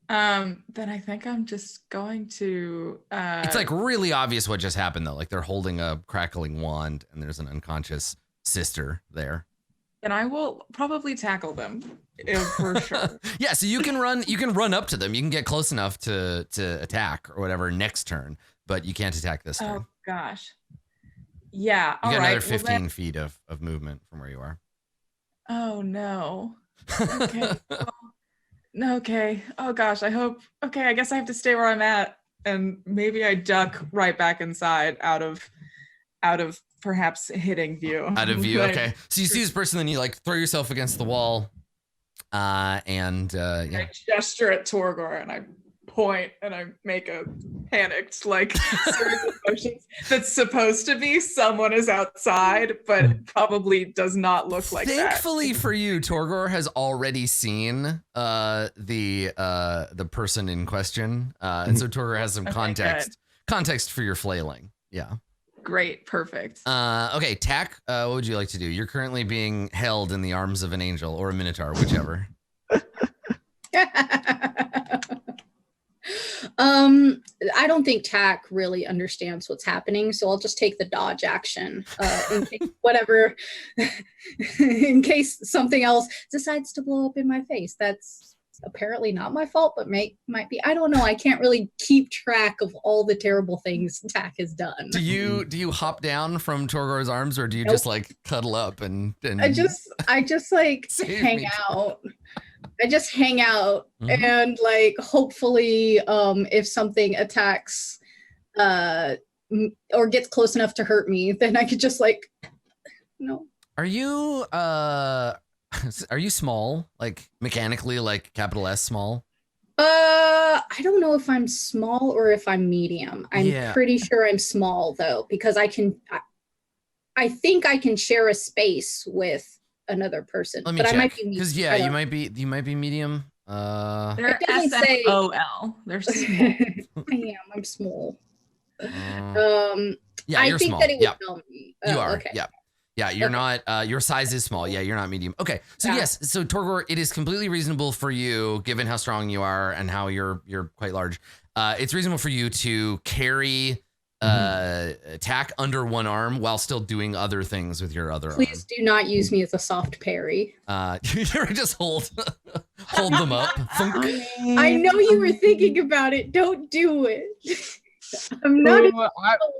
B: Then I think I'm just going to.
A: It's like really obvious what just happened though. Like they're holding a crackling wand and there's an unconscious sister there.
B: And I will probably tackle them for sure.
A: Yeah, so you can run up to them. You can get close enough to attack or whatever next turn, but you can't attack this turn.
B: Oh gosh. Yeah.
A: You
B: all
A: got
B: right.
A: another 15 feet of movement from where you are.
B: Oh no. Okay. Okay. Oh gosh. I hope. Okay. I guess I have to stay where I'm at, and maybe I duck right back inside out of perhaps hitting view.
A: Out of view. Okay. So you see this person, then you like throw yourself against the wall, and
B: I gesture at Torgor and I point and I make a panicked like series of motions that's supposed to be someone is outside, but probably does not look like that.
A: Thankfully for you, Torgor has already seen the person in question, and so Torgor has some context for your flailing. Yeah.
B: Great. Perfect.
A: Okay, Tack, what would you like to do? You're currently being held in the arms of an angel or a minotaur, whichever.
D: I don't think Tack really understands what's happening, so I'll just take the dodge action in case whatever, in case something else decides to blow up in my face. That's apparently not my fault, but might be. I don't know. I can't really keep track of all the terrible things Tack has done.
A: Do you hop down from Torgor's arms, or do you
D: Nope.
A: just like cuddle up and
D: I just like
A: Save
D: hang
A: me.
D: out. I just hang out
A: Mhm.
D: and like hopefully if something attacks or gets close enough to hurt me, then I could just like no.
A: Are you small, like mechanically, like capital S small?
D: I don't know if I'm small or if I'm medium. I'm
A: Yeah.
D: pretty sure I'm small though, because I think I can share a space with another person.
A: Let me
D: but
A: check.
D: I might be
A: Because
D: I
A: you
D: don't-
A: might be medium.
B: They're
D: It doesn't say-
B: SMOL. They're small.
D: I'm small.
A: Yeah,
D: I
A: you're
D: think
A: small.
D: that it would
A: Yeah,
D: tell me.
A: you
D: Oh,
A: are.
D: okay.
A: Yeah. Yeah, you're
D: Okay.
A: not, your size is small. Yeah, you're not medium. Okay, so
D: Yeah.
A: yes, so Torgor, it is completely reasonable for you, given how strong you are and how you're quite large. It's reasonable for you to carry attack under one arm while still doing other things with your other
D: Please do not use me as a soft parry.
A: arm. Just hold them up. Thunk.
D: I know you were thinking about it. Don't do it. I'm not.
C: I'm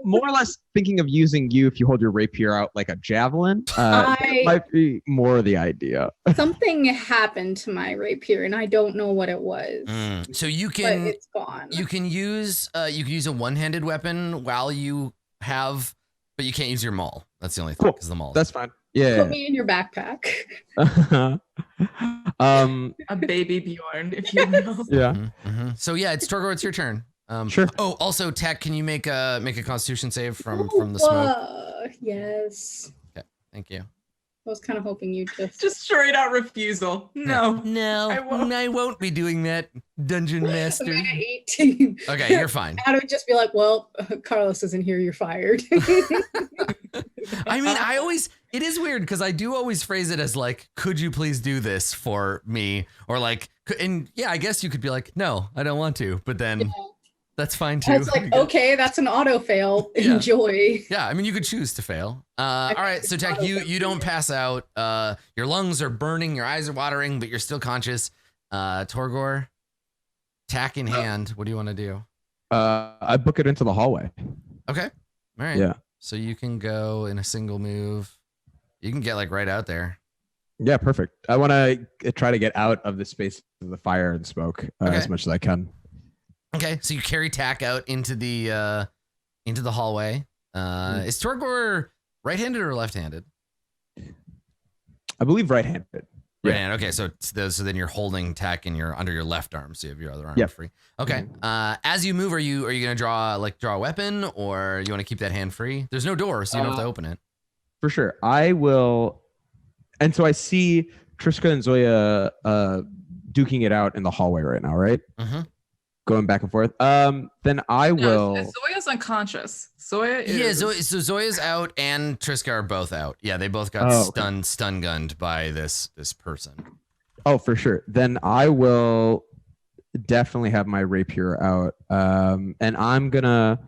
C: more or less thinking of using you if you hold your rapier out like a javelin. That might be more the idea.
D: Something happened to my rapier, and I don't know what it was.
A: So you
D: But
A: can
D: it's gone.
A: you can use a one-handed weapon while you have, but you can't use your maul. That's the only thing,
C: Cool.
A: because the maul.
C: That's fine. Yeah.
D: Put me in your backpack.
B: A baby Bjorn, if you will.
C: Yeah.
A: So yeah, it's Torgor. It's your turn.
C: Sure.
A: Oh, also, Tech, can you make a Constitution save from the smoke?
D: Yes.
A: Thank you.
D: I was kind of hoping you
B: Just straight out refusal. No.
A: No, I won't be doing that, Dungeon Master.
D: I'm at 18.
A: Okay, you're fine.
D: I would just be like, well, Carlos isn't here. You're fired.
A: I mean, it is weird because I do always phrase it as like, could you please do this for me? Or like, and yeah, I guess you could be like, no, I don't want to, but then that's fine too.
D: It's like, okay, that's an auto fail.
A: Yeah.
D: Enjoy.
A: Yeah, I mean, you could choose to fail. All right, so Tech, you don't pass out. Your lungs are burning, your eyes are watering, but you're still conscious. Torgor, tack in hand, what do you want to do?
C: I book it into the hallway.
A: Okay, all right.
C: Yeah.
A: So you can go in a single move. You can get like right out there.
C: Yeah, perfect. I want to try to get out of the space of the fire and smoke as much as I can.
A: Okay, so you carry Tack out into the hallway. Is Torgor right-handed or left-handed?
C: I believe right-handed. Yeah.
A: Right-handed. Okay, so then you're holding Tack under your left arm, so you have your other arm
C: Yep.
A: free. Okay. As you move, are you gonna draw a weapon, or you want to keep that hand free? There's no door, so you don't have to open it.
C: For sure. I will. And so I see Triska and Zoya duking it out in the hallway right now, right?
A: Mm-hmm.
C: Going back and forth. Then I will.
B: No, Zoya's unconscious. Zoya is.
A: Yeah, so Zoya's out and Triska are both out. Yeah, they both got stun gunned by this person.
C: Oh, for sure. Then I will definitely have my rapier out. And I'm gonna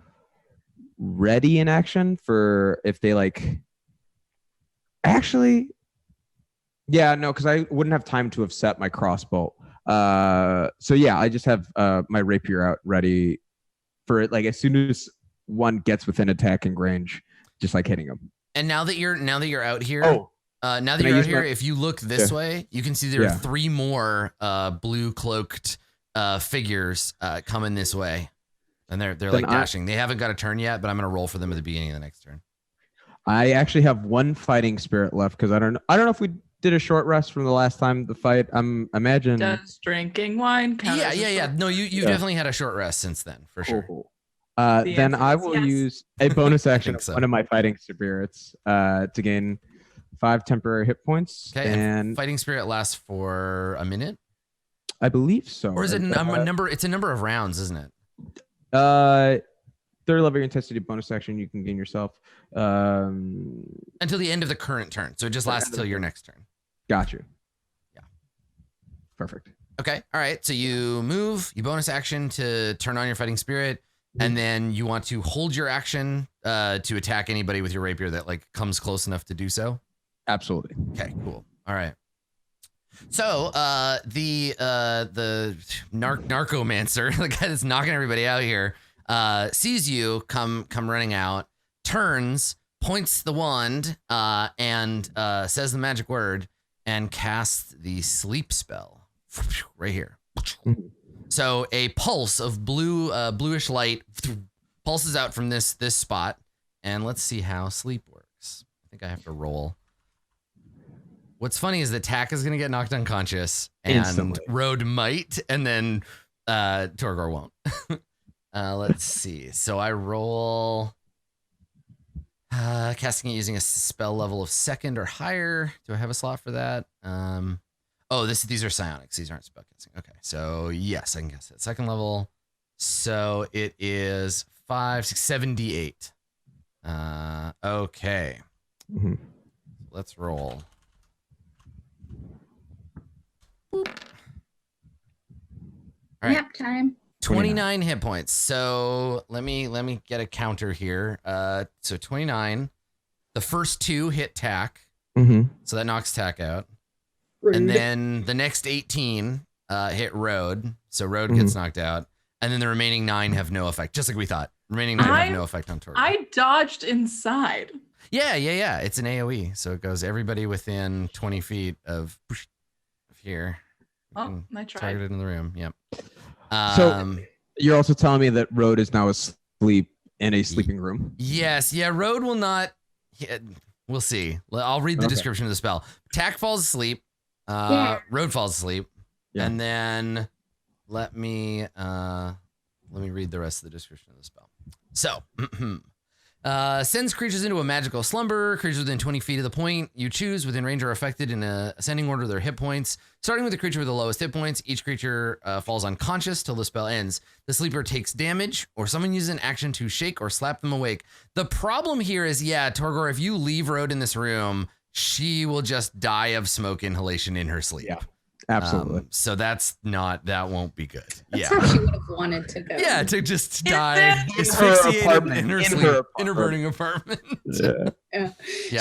C: ready in action for if they like. Actually, yeah, no, because I wouldn't have time to have set my crossbow. So yeah, I just have my rapier out ready for it. Like as soon as one gets within attacking range, just like hitting them.
A: And now that you're out here,
C: Can I use my-
A: if you look this way, you can see there are 3 more blue cloaked figures coming this way, and they're like dashing. They haven't got a turn yet, but I'm gonna roll for them at the beginning of the next turn.
C: I actually have 1 fighting spirit left because I don't know if we did a short rest from the last time the fight. Imagine.
B: Does drinking wine count?
A: Yeah. No, you definitely had a short rest since then, for sure.
C: Cool.
B: The
C: Then
B: answer
C: I
B: is
C: will
B: yes.
C: use a bonus action
A: think
C: of
A: so.
C: one of my fighting spirits to gain 5 temporary hit points.
A: Okay,
C: And
A: fighting spirit lasts for a minute,
C: I believe so.
A: or is it a number? It's a number of rounds, isn't it?
C: Third level intensity bonus action you can gain yourself.
A: Until the end of the current turn, so it just lasts till your next turn.
C: Got you.
A: Yeah.
C: Perfect.
A: Okay. All right. So you move, you bonus action to turn on your fighting spirit, and then you want to hold your action to attack anybody with your rapier that like comes close enough to do so.
C: Absolutely.
A: Okay, cool. All right. So the narcomancer, the guy that's knocking everybody out here, sees you come running out, turns, points the wand, and says the magic word and casts the sleep spell right here. So a pulse of bluish light pulses out from this spot, and let's see how sleep works. I think I have to roll. What's funny is that Tack is going to get knocked unconscious, and
C: Instantly.
A: Road might, and then Torgor won't. Let's see. So I roll casting it using a spell level of 2nd or higher. Do I have a slot for that? These are psionics. These aren't spellcasting. Okay, so yes, I can guess it. 2nd level. So it is 5, 6, 7, D8. Okay.
C: Mm-hmm.
A: Let's roll. All right.
D: Nap time.
A: 29 hit points. So let me get a counter here. So 29. The first 2 hit Tack.
C: Mm-hmm.
A: So that knocks Tack out.
D: Rude.
A: And then the next 18 hit Road. So Road gets knocked out. And then the remaining 9 have no effect, just like we thought. Remaining 9 have no effect on Torgor.
B: I dodged inside.
A: Yeah. It's an AoE. So it goes everybody within 20 feet of here.
B: Oh, I tried.
A: Targeted in the room. Yep.
C: So you're also telling me that Road is now asleep in a sleeping room?
A: Yes. Yeah. Road will not. Yeah, we'll see. I'll read the description of the spell. Tack falls asleep. Road falls asleep.
C: Yeah.
A: And then let me read the rest of the description of the spell. So, sends creatures into a magical slumber. Creatures within 20 feet of the point you choose within range are affected in a ascending order of their hit points. Starting with the creature with the lowest hit points, each creature falls unconscious till the spell ends. The sleeper takes damage, or someone uses an action to shake or slap them awake. The problem here is, Torgor, if you leave Road in this room, she will just die of smoke inhalation in her sleep.
C: Yeah. Absolutely.
A: So that won't be good.
D: That's how she would have wanted to go.
A: Yeah, to just die
C: In
A: asphyxiated
C: her apartment.
A: in her
C: In
A: sleep,
C: her
A: in her burning apartment.
C: Yeah.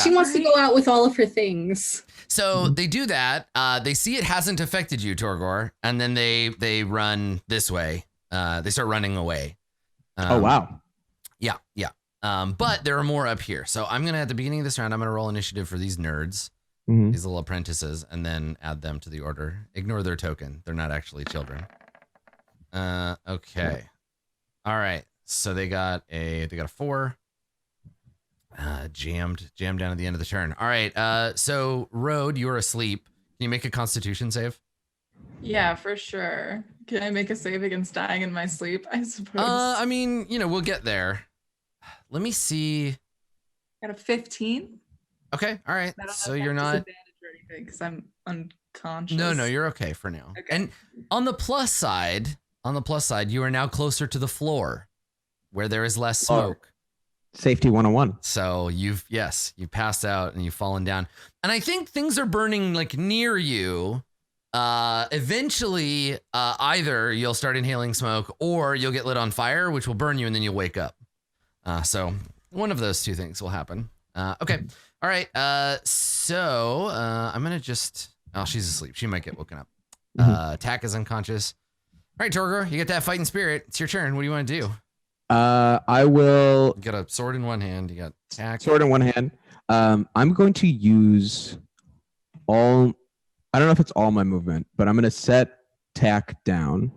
D: She wants to go out with all of her things.
A: So they do that. They see it hasn't affected you, Torgor, and then they run this way. They start running away.
C: Oh, wow.
A: Yeah. But there are more up here. So I'm gonna, at the beginning of this round, I'm gonna roll initiative for these nerds.
C: Mhm.
A: These little apprentices, and then add them to the order. Ignore their token. They're not actually children. Okay. All right. So they got a 4. Jammed down at the end of the turn. All right. So Road, you're asleep. Can you make a Constitution save?
B: Yeah, for sure. Can I make a save against dying in my sleep? I suppose.
A: I mean, we'll get there. Let me see.
B: Got a 15.
A: Okay. All right.
B: I don't
A: So
B: know if
A: you're
B: that's
A: not.
B: disadvantage or anything because I'm unconscious.
A: No, you're okay for now.
B: Okay.
A: And on the plus side, you are now closer to the floor, where there is less smoke.
C: Safety 101.
A: So you passed out and you've fallen down. And I think things are burning like near you. Eventually, either you'll start inhaling smoke or you'll get lit on fire, which will burn you and then you'll wake up. So one of those two things will happen. Okay. All right. So I'm going to just, she's asleep. She might get woken up. Tack is unconscious. All right, Torgor, you get that fighting spirit. It's your turn. What do you want to do?
C: I will.
A: You got a sword in one hand. You got Tack.
C: Sword in one hand. I'm going to use all. I don't know if it's all my movement, but I'm going to set Tack down.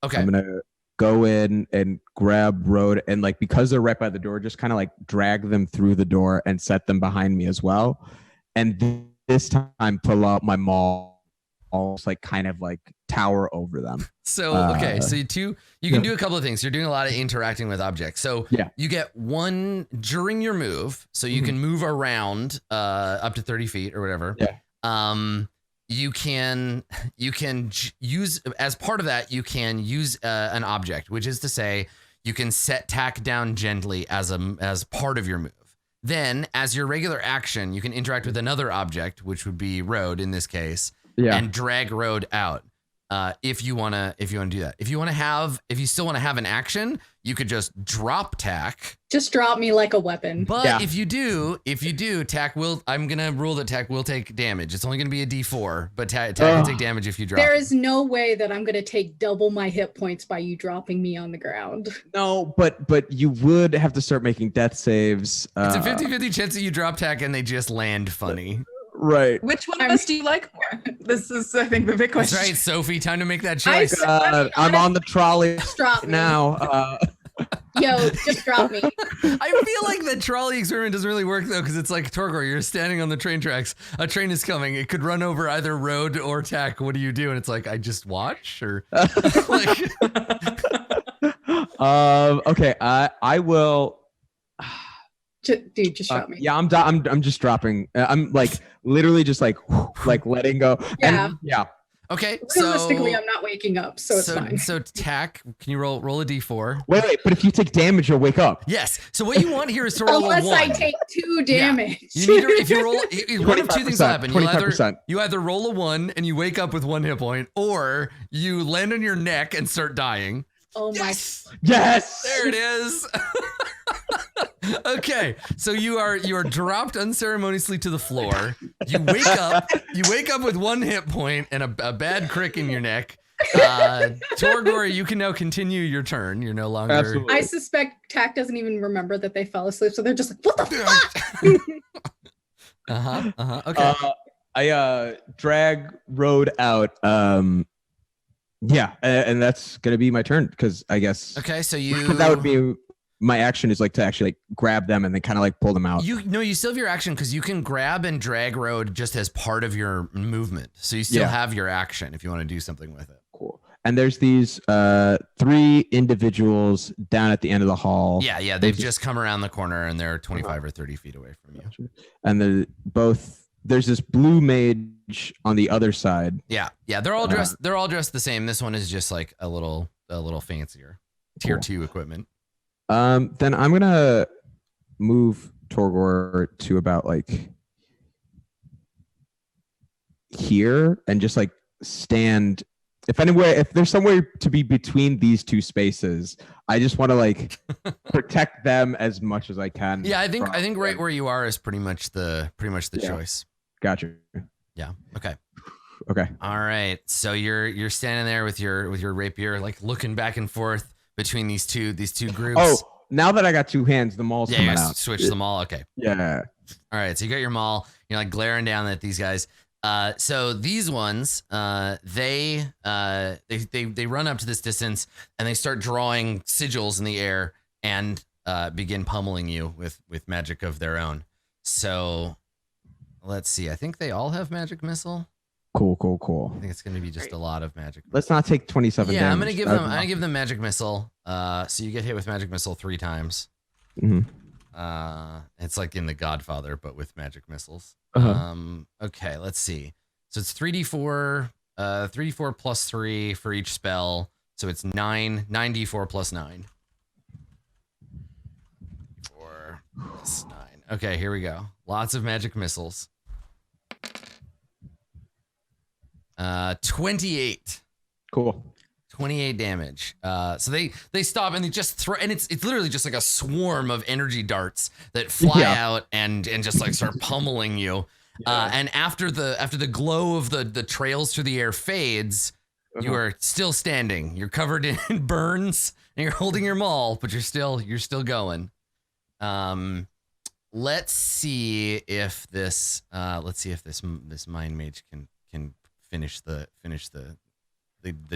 A: Okay.
C: I'm going to go in and grab Road, and like, because they're right by the door, just kind of like drag them through the door and set them behind me as well. And this time pull out my maul, almost like kind of like tower over them.
A: So, okay. So you can do a couple of things. You're doing a lot of interacting with objects. So you get one during your move. So you can move around up to 30 feet or whatever.
C: Yeah.
A: You can use, as part of that, you can use an object, which is to say you can set Tack down gently as part of your move. Then, as your regular action, you can interact with another object, which would be Road in this case, and drag Road out. if you wanna do that. If you still want to have an action, you could just drop tack.
D: Just drop me like a weapon.
A: But if you do, tack will. I'm gonna rule that tack will take damage. It's only gonna be a D4, but tack will take damage if you drop.
D: There is no way that I'm gonna take double my hit points by you dropping me on the ground.
C: No, but you would have to start making death saves.
A: It's a 50-50 chance that you drop tack and they just land funny.
C: Right.
B: Which one of us do you like more? This is, I think, the big question.
A: That's right, Sophie. Time to make that choice.
C: I'm on the trolley
D: Drop me.
C: now.
D: Yo, just drop me.
A: I feel like the trolley experiment doesn't really work though, because it's like Torgor, you're standing on the train tracks. A train is coming. It could run over either road or tack. What do you do? And it's like, I just watch, or like.
C: Okay. I will.
D: Dude, just drop me.
C: Yeah, I'm just dropping. I'm like literally just like letting go.
D: Yeah.
C: And, yeah.
A: Okay.
D: Realistically, I'm not waking up, so it's fine.
A: So tack. Can you roll a D4?
C: Wait. But if you take damage, you'll wake up.
A: Yes. So what you want here is to roll
D: Unless
A: a 1.
D: I take 2 damage.
A: Yeah. You need to, if you roll, one of two things will happen.
C: 25%.
A: You either roll a 1 and you wake up with 1 hit point, or you land on your neck and start dying.
D: Oh my.
C: Yes.
A: There it is. Okay, so you are dropped unceremoniously to the floor. You wake up with 1 hit point and a bad crick in your neck. Torgor, you can now continue your turn. You're no longer.
C: Absolutely.
D: I suspect Tack doesn't even remember that they fell asleep, so they're just like, what the fuck?
A: Okay.
C: I drag Road out. Yeah, and that's gonna be my turn because I guess.
A: Okay, so
C: that would be my action is like to actually like grab them and then kind of like pull them out.
A: You still have your action because you can grab and drag Road just as part of your movement. So you still have your action if you want to do something with it.
C: Cool. And there's these 3 individuals down at the end of the hall.
A: Yeah, they've just come around the corner and they're 25 or 30 feet away from you.
C: And there's this blue mage on the other side.
A: Yeah, they're all dressed. They're all dressed the same. This one is just like a little fancier, tier 2 equipment.
C: Then I'm gonna move Torgor to about like here and just like stand. If there's somewhere to be between these 2 spaces, I just want to like protect them as much as I can.
A: Yeah, I think right where you are is pretty much the choice.
C: Gotcha.
A: Yeah. Okay.
C: Okay.
A: All right. So you're standing there with your rapier, like looking back and forth between these two groups.
C: Oh, now that I got 2 hands, the maul's coming out.
A: Switch the maul. Okay.
C: Yeah.
A: All right. So you got your maul. You're like glaring down at these guys. So these ones, they run up to this distance and they start drawing sigils in the air and begin pummeling you with magic of their own. So let's see. I think they all have magic missile.
C: Cool.
A: I think it's going to be just a lot of magic.
C: Let's not take 27 damage.
A: I'm going to give them magic missile. So you get hit with magic missile 3 times.
C: Mm-hmm.
A: It's like in The Godfather, but with magic missiles.
C: Uh-huh.
A: Okay, let's see. So it's 3d4 plus 3 for each spell. So it's 9d4 plus 9. 4 plus 9. Okay, here we go. Lots of magic missiles. 28.
C: Cool.
A: 28 damage. So they stop and they just throw, and it's literally just like a swarm of energy darts that fly out and just like start pummeling you. And after the glow of the trails through the air fades, you are still standing. You're covered in burns and you're holding your maul, but you're still going. Let's see if this mind mage can finish the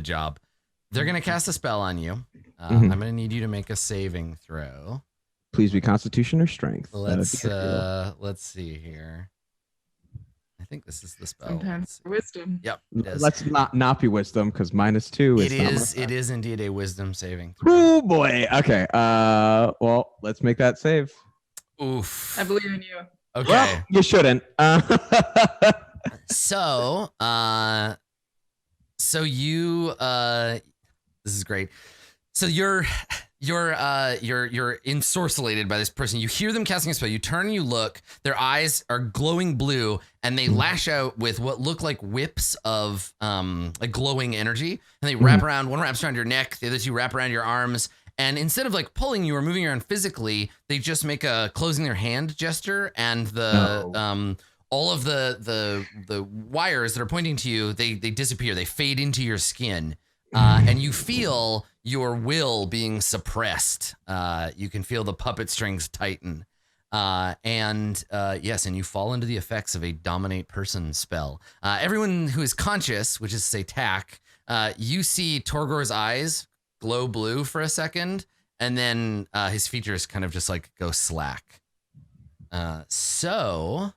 A: job. They're gonna cast a spell on you. I'm gonna need you to make a saving throw.
C: Please be Constitution or Strength.
A: Let's see here. I think this is the spell.
B: Sometimes wisdom.
A: Yep. It is.
C: Let's not be Wisdom because -2 is.
A: It is indeed a Wisdom saving throw.
C: Oh boy. Okay. Well, let's make that save.
A: Oof.
B: I believe in you.
A: Okay.
C: Well, you shouldn't.
A: So you this is great. So you're ensorcellated by this person. You hear them casting a spell. You turn and you look. Their eyes are glowing blue, and they lash out with what look like whips of like glowing energy. And they wrap around. One wraps around your neck. The other two wrap around your arms. And instead of like pulling you or moving around physically, they just make a closing their hand gesture, and all of the wires that are pointing to you, they disappear. They fade into your skin. And you feel your will being suppressed. You can feel the puppet strings tighten. And you fall into the effects of a dominate person spell. Everyone who is conscious, which is to say Tack, you see Torgor's eyes glow blue for a second, and then his features kind of just like go slack. So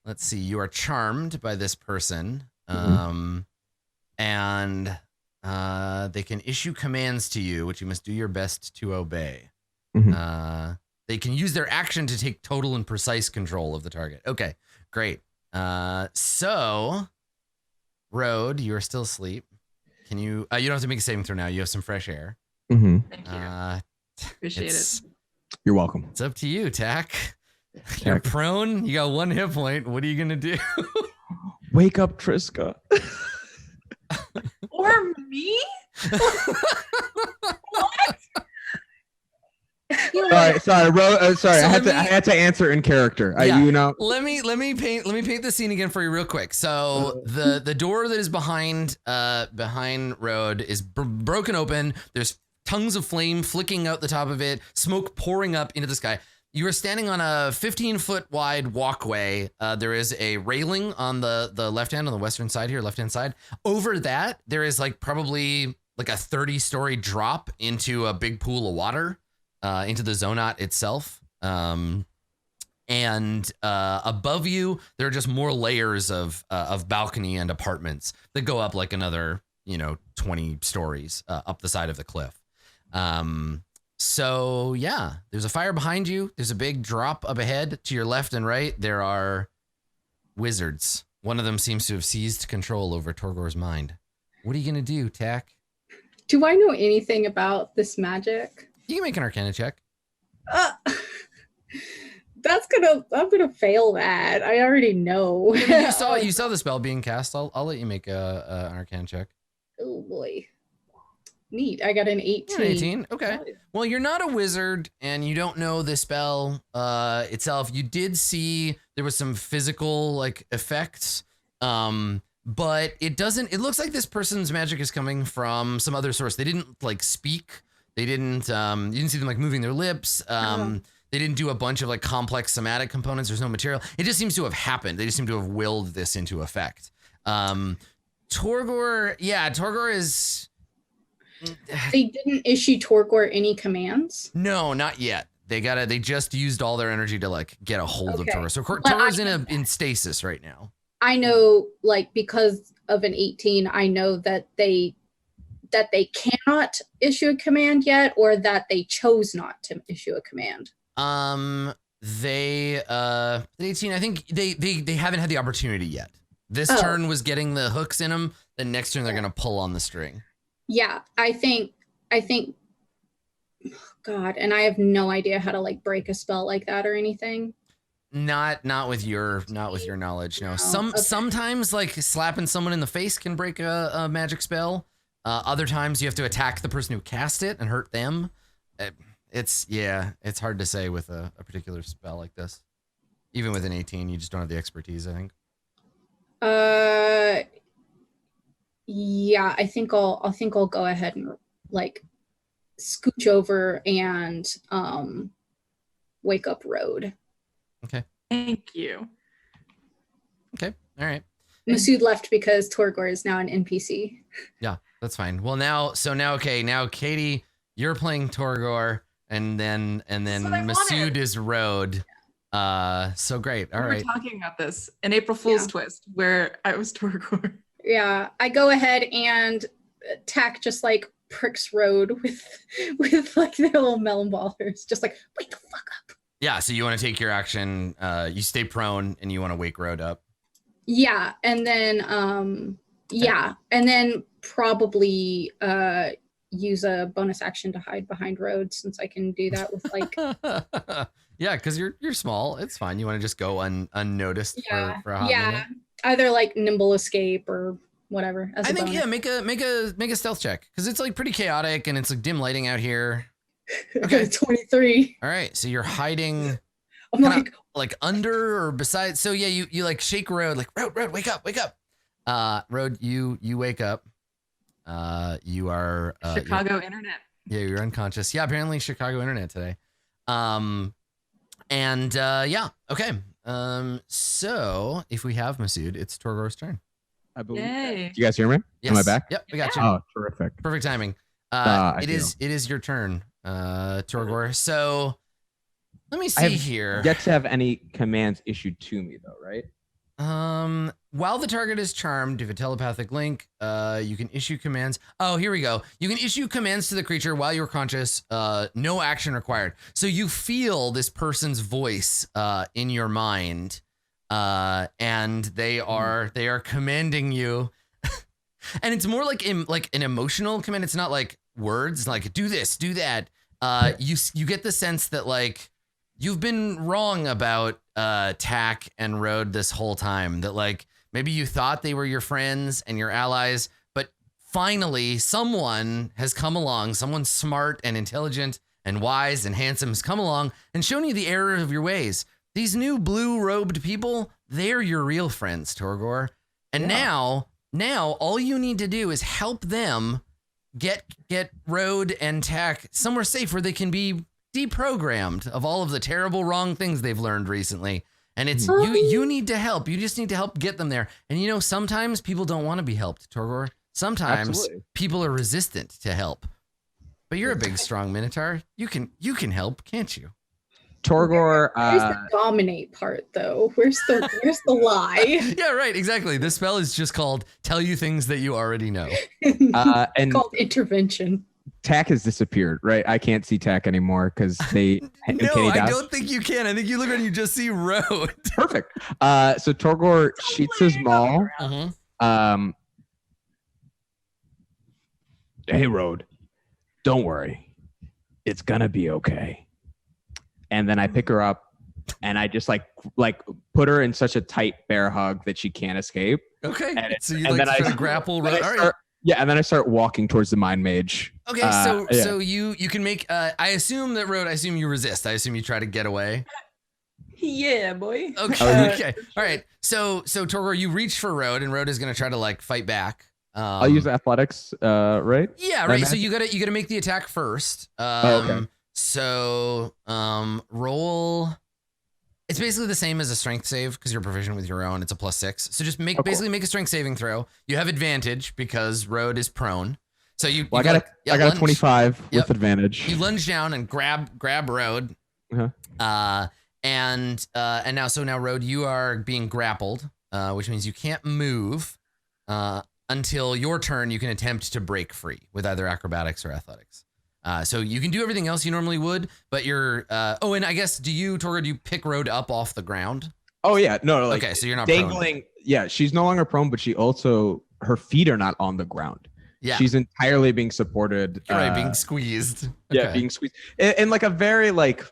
A: let's see, you are charmed by this person. And they can issue commands to you, which you must do your best to obey. They can use their action to take total and precise control of the target. Okay, great. So, Road, you are still asleep. Can you? You don't have to make a saving throw now. You have some fresh air.
B: Thank you. Appreciate it.
C: You're welcome.
A: It's up to you, Tack. You're prone. You got 1 hit point. What are you gonna do?
C: Wake up, Triska.
B: Or me? What?
C: Sorry.
A: So
C: I had to answer in character.
A: Yeah. Let me paint the scene again for you real quick. So the door that is behind Road is broken open. There's tongues of flame flicking out the top of it, smoke pouring up into the sky. You are standing on a 15-foot wide walkway. There is a railing on the left hand, on the western side here, left-hand side. Over that, there is like probably like a 30-story drop into a big pool of water, into the zonot itself. And above you, there are just more layers of balcony and apartments that go up like another, 20 stories up the side of the cliff. So yeah, there's a fire behind you. There's a big drop up ahead. To your left and right, there are wizards. One of them seems to have seized control over Torgor's mind. What are you gonna do, Tack?
D: Do I know anything about this magic?
A: You can make an Arcana check.
D: I'm gonna fail that. I already know.
A: You saw the spell being cast. I'll let you make an Arcana check.
D: Oh boy. Neat. I got an 18.
A: 18. Okay. Well, you're not a wizard and you don't know the spell itself. You did see there was some physical like effects. But it looks like this person's magic is coming from some other source. They didn't like speak. They didn't you didn't see them like moving their lips. They didn't do a bunch of like complex somatic components. There's no material. It just seems to have happened. They just seem to have willed this into effect. Torgor is
D: They didn't issue Torgor any commands?
A: No, not yet. They just used all their energy to like get a hold of Torgor. So Torgor's in stasis right now.
D: I know, like, because of an 18, I know that they cannot issue a command yet, or that they chose not to issue a command.
A: They 18, I think they haven't had the opportunity yet. This turn was getting the hooks in them. The next turn they're gonna pull on the string. Yeah,
D: I think, God, and I have no idea how to like break a spell like that or anything.
A: Not with your knowledge. No. Sometimes like slapping someone in the face can break a magic spell. Other times you have to attack the person who cast it and hurt them. It's hard to say with a particular spell like this. Even with an 18, you just don't have the expertise, I think.
D: Yeah, I think I'll go ahead and like scooch over and wake up Road.
A: Okay.
B: Thank you.
A: Okay. All right.
D: Masood left because Torgor is now an NPC.
A: Yeah, that's fine. Well, now Katie, you're playing Torgor, and then Masood is Road. So great. All right.
B: We were talking about this in April Fool's twist where I was Torgor.
D: Yeah, I go ahead and Tack just like pricks Road with like their little melon ballers, just like wake the fuck up.
A: Yeah, so you want to take your action. You stay prone and you want to wake Road up.
D: Yeah, and then and then probably use a bonus action to hide behind Road, since I can do that with like
A: Yeah, because you're small. It's fine. You want to just go unnoticed for a hot minute.
D: Either like nimble escape or whatever. As
A: I
D: a
A: think
D: bonus.
A: make a stealth check because it's like pretty chaotic and it's like dim lighting out here.
D: Okay, 23.
A: All right, so you're hiding.
D: I'm
A: like under or beside. So yeah, you like shake Road, like Road, wake up. Road, you wake up. You are
B: Chicago internet.
A: Yeah, you're unconscious. Yeah, apparently Chicago internet today. Okay. So if we have Masood, it's Torgor's turn.
C: I believe.
B: Yay.
C: Do you guys hear me?
A: Yes.
C: Am I back?
A: Yep, we got you.
C: Oh, terrific.
A: Perfect timing. It is your turn, Torgor. So let me see here.
C: Yet to have any commands issued to me though, right?
A: While the target is charmed, if a telepathic link, you can issue commands. Oh, here we go. You can issue commands to the creature while you're conscious. No action required. So you feel this person's voice in your mind, and they are commanding you. And it's more like an emotional command. It's not like words, like do this, do that. You get the sense that like you've been wrong about Tack and Road this whole time. That like maybe you thought they were your friends and your allies, but finally someone has come along, someone smart and intelligent and wise and handsome has come along and shown you the error of your ways. These new blue-robed people, they're your real friends, Torgor. And now all you need to do is help them get Road and Tack somewhere safe where they can be deprogrammed of all of the terrible wrong things they've learned recently. And it's you need to help. You just need to help get them there. And you know, sometimes people don't want to be helped, Torgor. Sometimes people are resistant to help. But you're a big, strong Minotaur. You can help, can't you?
C: Torgor.
D: Where's the dominate part though? Where's the lie?
A: Yeah, right. Exactly. This spell is just called "Tell You Things That You Already Know."
C: And
D: called intervention.
C: Tack has disappeared, right? I can't see Tack anymore because they.
A: No, I don't think you can. I think you look and you just see Road.
C: Perfect. So Torgor sheets his maul. Hey, Road, don't worry, it's gonna be okay. And then I pick her up, and I just like put her in such a tight bear hug that she can't escape.
A: Okay. So you like try to grapple. All right.
C: Yeah, and then I start walking towards the mind mage.
A: Okay, so you can make. I assume that Road. I assume you resist. I assume you try to get away.
B: Yeah, boy.
A: Okay. Okay. All right. So Torgor, you reach for Road, and Road is gonna try to like fight back.
C: I'll use athletics, right?
A: Yeah, right. So you gotta make the attack first.
C: Okay.
A: So roll. It's basically the same as a strength save because you're proficient with your own. It's a +6. So just basically make a strength saving throw. You have advantage because Road is prone. So I got a 25 with advantage. You lunge down and grab Road. And now Road, you are being grappled, which means you can't move until your turn. You can attempt to break free with either acrobatics or athletics. So you can do everything else you normally would, but you're and I guess do you pick Road up off the ground?
C: Oh yeah, no, like
A: okay, so you're not
C: dangling. Prone. Yeah, she's no longer prone, but her feet are not on the ground.
A: Yeah,
C: she's entirely being supported.
A: Right, being squeezed.
C: Yeah, being squeezed, and like a very like.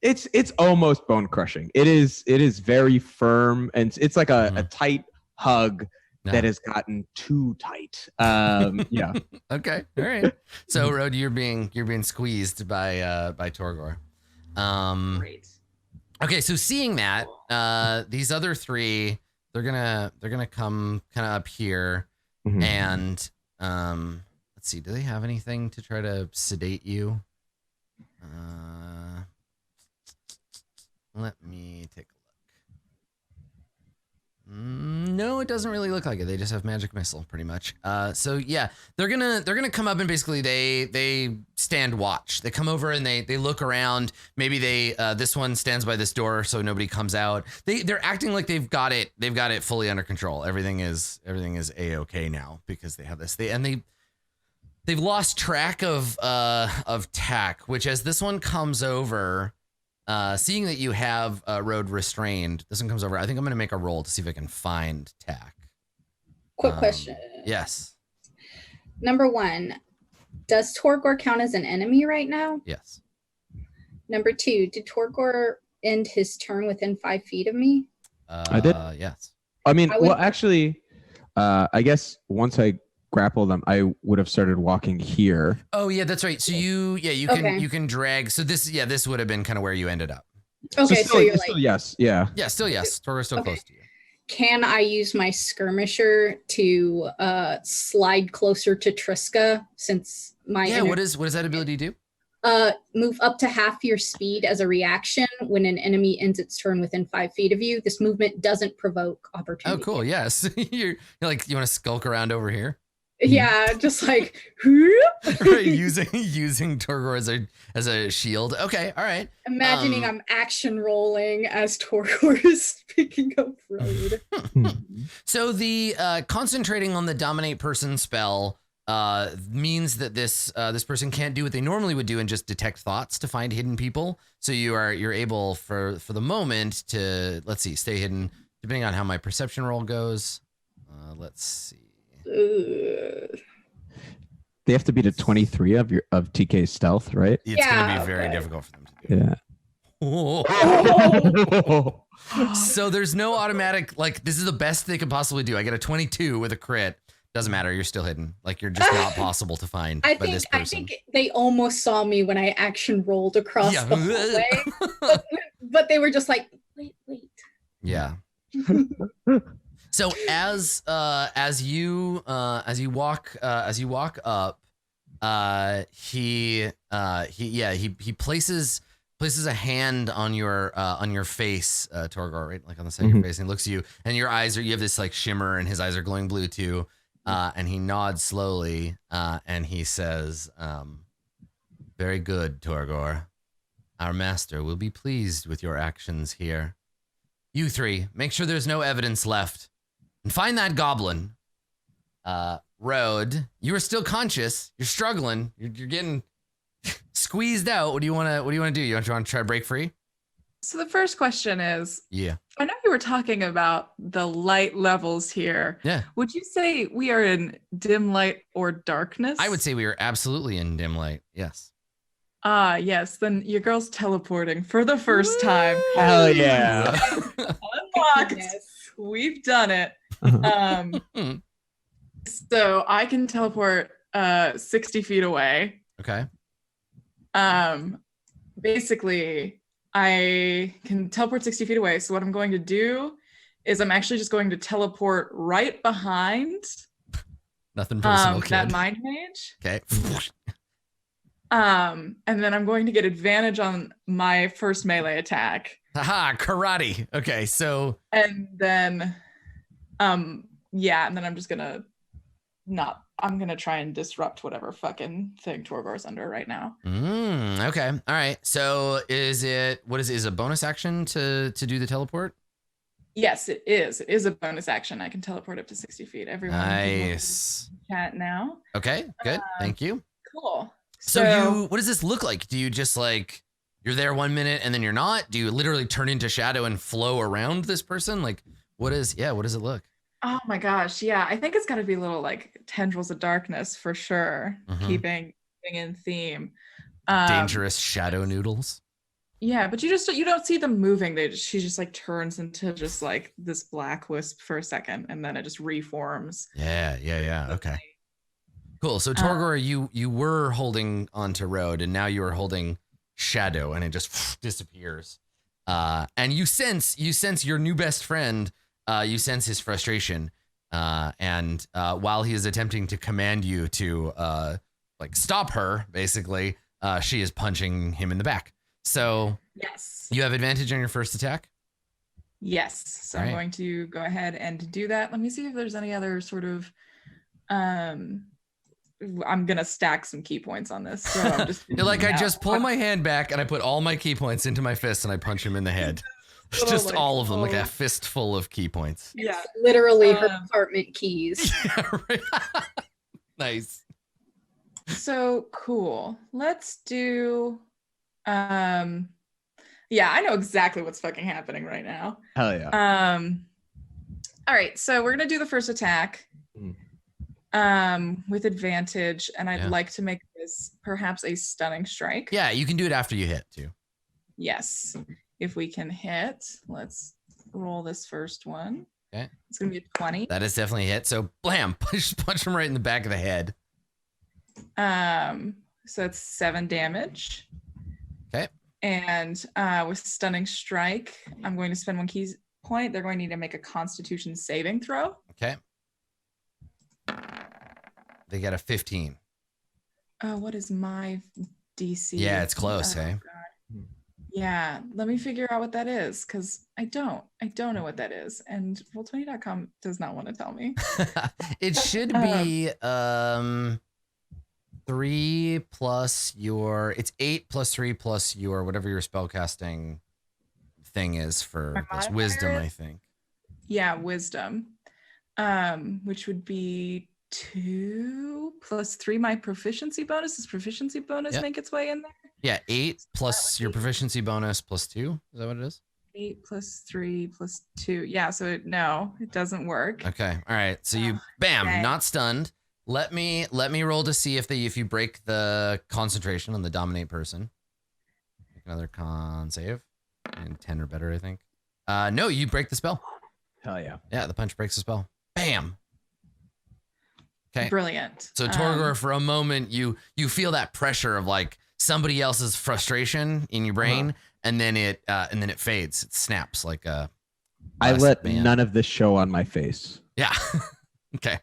C: It's almost bone crushing. It is very firm, and it's like a tight hug. No. That has gotten too tight. Yeah.
A: Okay. All right. So Road, you're being squeezed by Torgor.
B: Great.
A: Okay. So seeing that, these other three, they're gonna come kind of up here, and let's see. Do they have anything to try to sedate you? Let me take a look. No, it doesn't really look like it. They just have magic missile, pretty much. So yeah, they're gonna come up and basically they stand watch. They come over and they look around. Maybe this one stands by this door so nobody comes out. They're acting like they've got it fully under control. Everything is a-okay now because they have this. They've lost track of Tack, which as this one comes over. Seeing that you have Road restrained, this one comes over. I think I'm going to make a roll to see if I can find Tack.
D: Quick question.
A: Yes.
D: Number one, Does Torgor count as an enemy right now?
A: Yes.
D: Number 2, did Torgor end his turn within 5 feet of me?
C: I did.
A: Yes.
C: I mean,
D: I would-
C: well, actually, I guess once I grapple them, I would have started walking here.
A: Oh yeah, that's right. So you can drag. So this would have been kind of where you ended up.
D: Okay, so you're
C: still
D: like,
C: yes, yeah.
A: Yeah, still yes. Torgor's still
D: Okay.
A: close to you.
D: can I use my skirmisher to slide closer to Triska since my
A: What does that ability do?
D: move up to half your speed as a reaction when an enemy ends its turn within 5 feet of you. This movement doesn't provoke opportunity.
A: Oh, cool. Yes. you're like, you want to skulk around over here?
D: Yeah, just like
A: Right, using Torgor as a shield. Okay, all right.
D: imagining I'm action rolling as Torgor is picking up road.
A: So the concentrating on the dominate person spell means that this person can't do what they normally would do and just detect thoughts to find hidden people. So you're able for the moment to, let's see, stay hidden depending on how my perception roll goes. Let's see.
D: Ugh.
C: They have to beat a 23 of TK's stealth, right?
A: It's going to be very difficult for them to do.
C: Yeah.
A: So there's no automatic, like, this is the best they could possibly do. I get a 22 with a crit. Doesn't matter. You're still hidden. Like, you're just not possible to find by this person.
D: I think they almost saw me when I action rolled across the hallway, but they were just like, wait.
A: Yeah. So as you walk up, he places a hand on your face, Torgor, right, like on the side of your face, and he looks at you, and you have this like shimmer, and his eyes are glowing blue too, and he nods slowly, and he says, "Very good, Torgor. Our master will be pleased with your actions here. You three, make sure there's no evidence left. And find that goblin. Road, you are still conscious. You're struggling. You're getting squeezed out. What do you want to do? You want to try to break free?
B: So the first question is,
A: Yeah.
B: I know you were talking about the light levels here.
A: Yeah.
B: Would you say we are in dim light or darkness?
A: I would say we are absolutely in dim light. Yes.
B: Yes. Then your girl's teleporting for the first time.
C: Hell yeah.
B: Unlocked.
D: Yes.
B: We've done it. So I can teleport 60 feet away.
A: Okay.
B: Basically, I can teleport 60 feet away. So what I'm going to do is I'm actually just going to teleport right behind
A: Nothing personal, kid.
B: that mind mage.
A: Okay.
B: And then I'm going to get advantage on my first melee attack.
A: Haha, karate. Okay, so
B: And then and then I'm just gonna I'm gonna try and disrupt whatever fucking thing Torgor's under right now.
A: Okay. All right. So is it a bonus action to do the teleport?
B: Yes, it is. It is a bonus action. I can teleport up to 60 feet. Everyone
A: Nice.
B: chat now.
A: Okay, good. Thank you.
B: Cool.
A: So what does this look like? Do you just like, you're there 1 minute and then you're not? Do you literally turn into shadow and flow around this person? Like, what does it look?
B: Oh my gosh. Yeah, I think it's got to be little like tendrils of darkness for sure. Keeping in theme.
A: Dangerous shadow noodles.
B: Yeah, but you don't see them moving. She just like turns into just like this black wisp for a second, and then it just reforms.
A: Yeah. Okay. Cool. So Torgor, you were holding onto Road, and now you are holding Shadow, and it just disappears. And you sense your new best friend. You sense his frustration, and while he is attempting to command you to like stop her, basically, she is punching him in the back. So
B: yes,
A: you have advantage on your first attack.
B: Yes. So I'm going to go ahead and do that. Let me see if there's any other sort of. I'm gonna stack some key points on this. So I'm just
A: You're like, I just pull my hand back and I put all my key points into my fist and I punch him in the head. Just like, all of them, like a fistful of key points.
B: Yeah,
D: literally her apartment keys.
A: Yeah, right. Nice.
B: So cool. Let's do. Yeah, I know exactly what's fucking happening right now.
C: Hell yeah.
B: All right, so we're gonna do the first attack. with advantage, and I'd
A: Yeah.
B: like to make this perhaps a stunning strike.
A: Yeah, you can do it after you hit too.
B: Yes. If we can hit, let's roll this first one.
A: Okay.
B: It's gonna be a 20.
A: That is definitely a hit. So blam, punch him right in the back of the head.
B: So that's 7 damage.
A: Okay.
B: And with stunning strike, I'm going to spend 1 key point. They're going to need to make a Constitution saving throw.
A: Okay. They got a 15.
B: What is my DC?
A: Yeah, it's close, hey?
B: God. Yeah, let me figure out what that is, because I don't know what that is, and Roll20.com does not want to tell me.
A: It should be 3 plus your. It's 8 plus 3 plus your whatever your spellcasting thing is for
B: My
A: this
B: modifier
A: wisdom,
B: is?
A: I think.
B: Yeah, wisdom, which would be 2 plus 3 my proficiency bonus. Does proficiency bonus
A: Yep.
B: make its way in there?
A: Yeah, 8 plus your proficiency bonus plus 2. Is that what it is?
B: 8 plus 3 plus 2. Yeah, so no, it doesn't work.
A: Okay. All right. So you bam,
B: Okay.
A: not stunned. Let me roll to see if you break the concentration on the dominate person. Make another con save. And 10 or better, I think. No, you break the spell.
C: Hell yeah.
A: Yeah, the punch breaks the spell. Bam. Okay.
B: Brilliant.
A: So Torgor, for a moment, you feel that pressure of like somebody else's frustration in your brain, and then it fades. It snaps like a.
C: I
A: plastic
C: let
A: band.
C: none of this show on my face.
A: Yeah. Okay.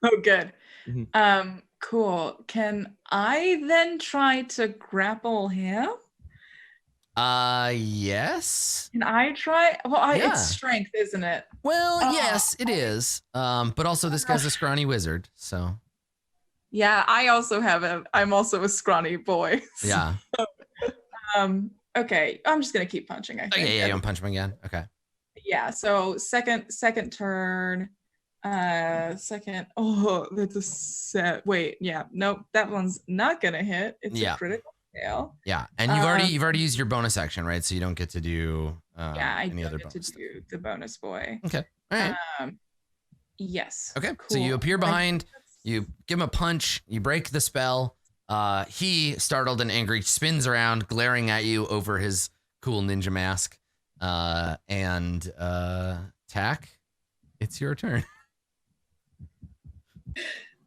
B: Oh, good.
C: Mhm.
B: Cool. Can I then try to grapple him?
A: Yes.
B: Can I try? Well,
A: Yeah.
B: it's strength, isn't it?
A: Well,
B: Oh.
A: yes, it is. But also this guy's a scrawny wizard, so
B: Yeah, I'm also a scrawny boy.
A: yeah.
B: Okay, I'm just gonna keep punching, I think.
A: Okay, yeah, you want to punch him again? Okay.
B: Yeah, so second turn. Second. Oh, that's a set. Wait, yeah, nope, that one's not gonna hit. It's
A: Yeah.
B: a critical fail.
A: Yeah, and you've already used your bonus action, right? So you don't get to do
B: Yeah, I
A: any
B: don't
A: other
B: get to
A: bonus stuff.
B: do the bonus boy.
A: Okay. All right.
B: Yes.
A: Okay. So you
B: cool.
A: appear
B: I-
A: behind, you give him a punch, you break the spell. He, startled and angry, spins around, glaring at you over his cool ninja mask. And Tack, it's your turn.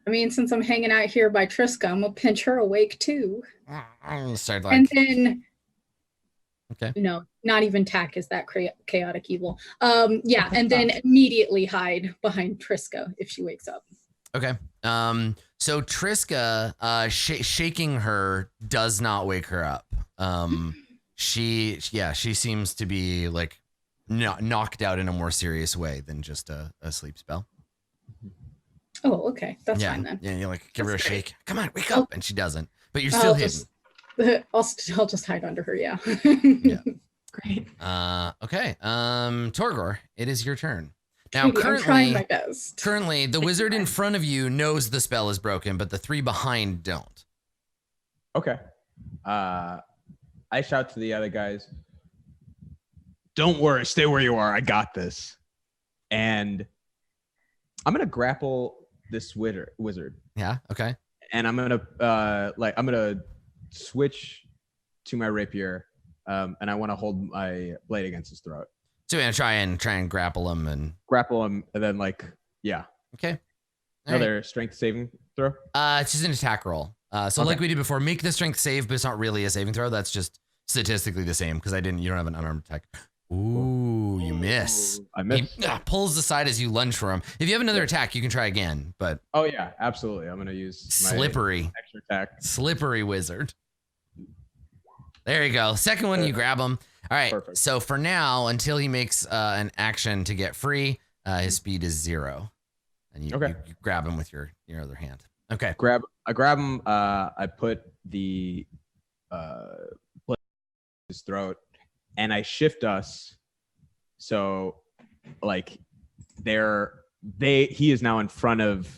D: I mean, since I'm hanging out here by Triska, I'm gonna pinch her awake too.
A: I'm gonna start
D: And
A: like,
D: then
A: okay.
D: no, not even Tack is that chaotic evil. Yeah, and then immediately hide behind Triska if she wakes up.
A: Okay. So Triska, shaking her does not wake her up. She seems to be like knocked out in a more serious way than just a sleep spell.
D: Oh, okay. That's
A: Yeah.
D: fine then.
A: Yeah, you like give her a
B: That's great.
A: shake. Come on, wake up. And she doesn't. But you're still hidden.
D: I'll just hide under her, yeah.
B: Great.
A: Okay. Torgor, it is your turn. Now,
D: I'm trying my best.
A: currently, the wizard in front of you knows the spell is broken, but the 3 behind don't.
C: Okay. I shout to the other guys, "Don't worry, stay where you are. I got this." And I'm gonna grapple this wizard,
A: Yeah. Okay.
C: and I'm gonna switch to my rapier, and I want to hold my blade against his throat,
A: So you're gonna try and grapple him and
C: grapple him, and then
A: okay. All right.
C: another strength saving throw.
A: It's just an attack roll. So like we did before, make the strength save, but it's not really a saving throw. That's just statistically the same because you don't have an unarmed attack. Ooh, you miss.
C: I missed.
A: He pulls aside as you lunge for him. If you have another attack, you can try again, but
C: Oh yeah, absolutely. I'm gonna use my
A: slippery
C: extra attack.
A: wizard. There you go. Second one, you grab him. All right.
C: Perfect.
A: So for now, until he makes an action to get free, his speed is 0. And you grab him with your other hand. Okay.
C: I grab him. I put the blade in his throat, and I shift us. So, like, he is now in front of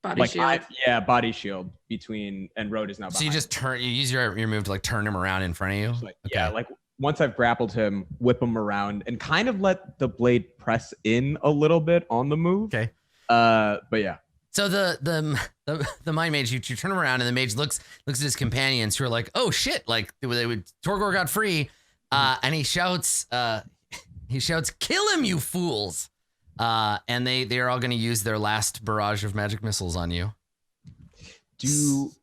B: Body shield.
C: body shield between, and Road is now behind.
A: So you just you use your move to like turn him around in front of you.
C: Like, yeah, like once I've grappled him, whip him around and kind of let the blade press in a little bit on the move.
A: Okay.
C: But yeah.
A: So the mind mage, you turn around and the mage looks at his companions who are like, oh shit, like Torgor got free, and he shouts, kill him, you fools, and they are all going to use their last barrage of magic missiles on you.
C: There's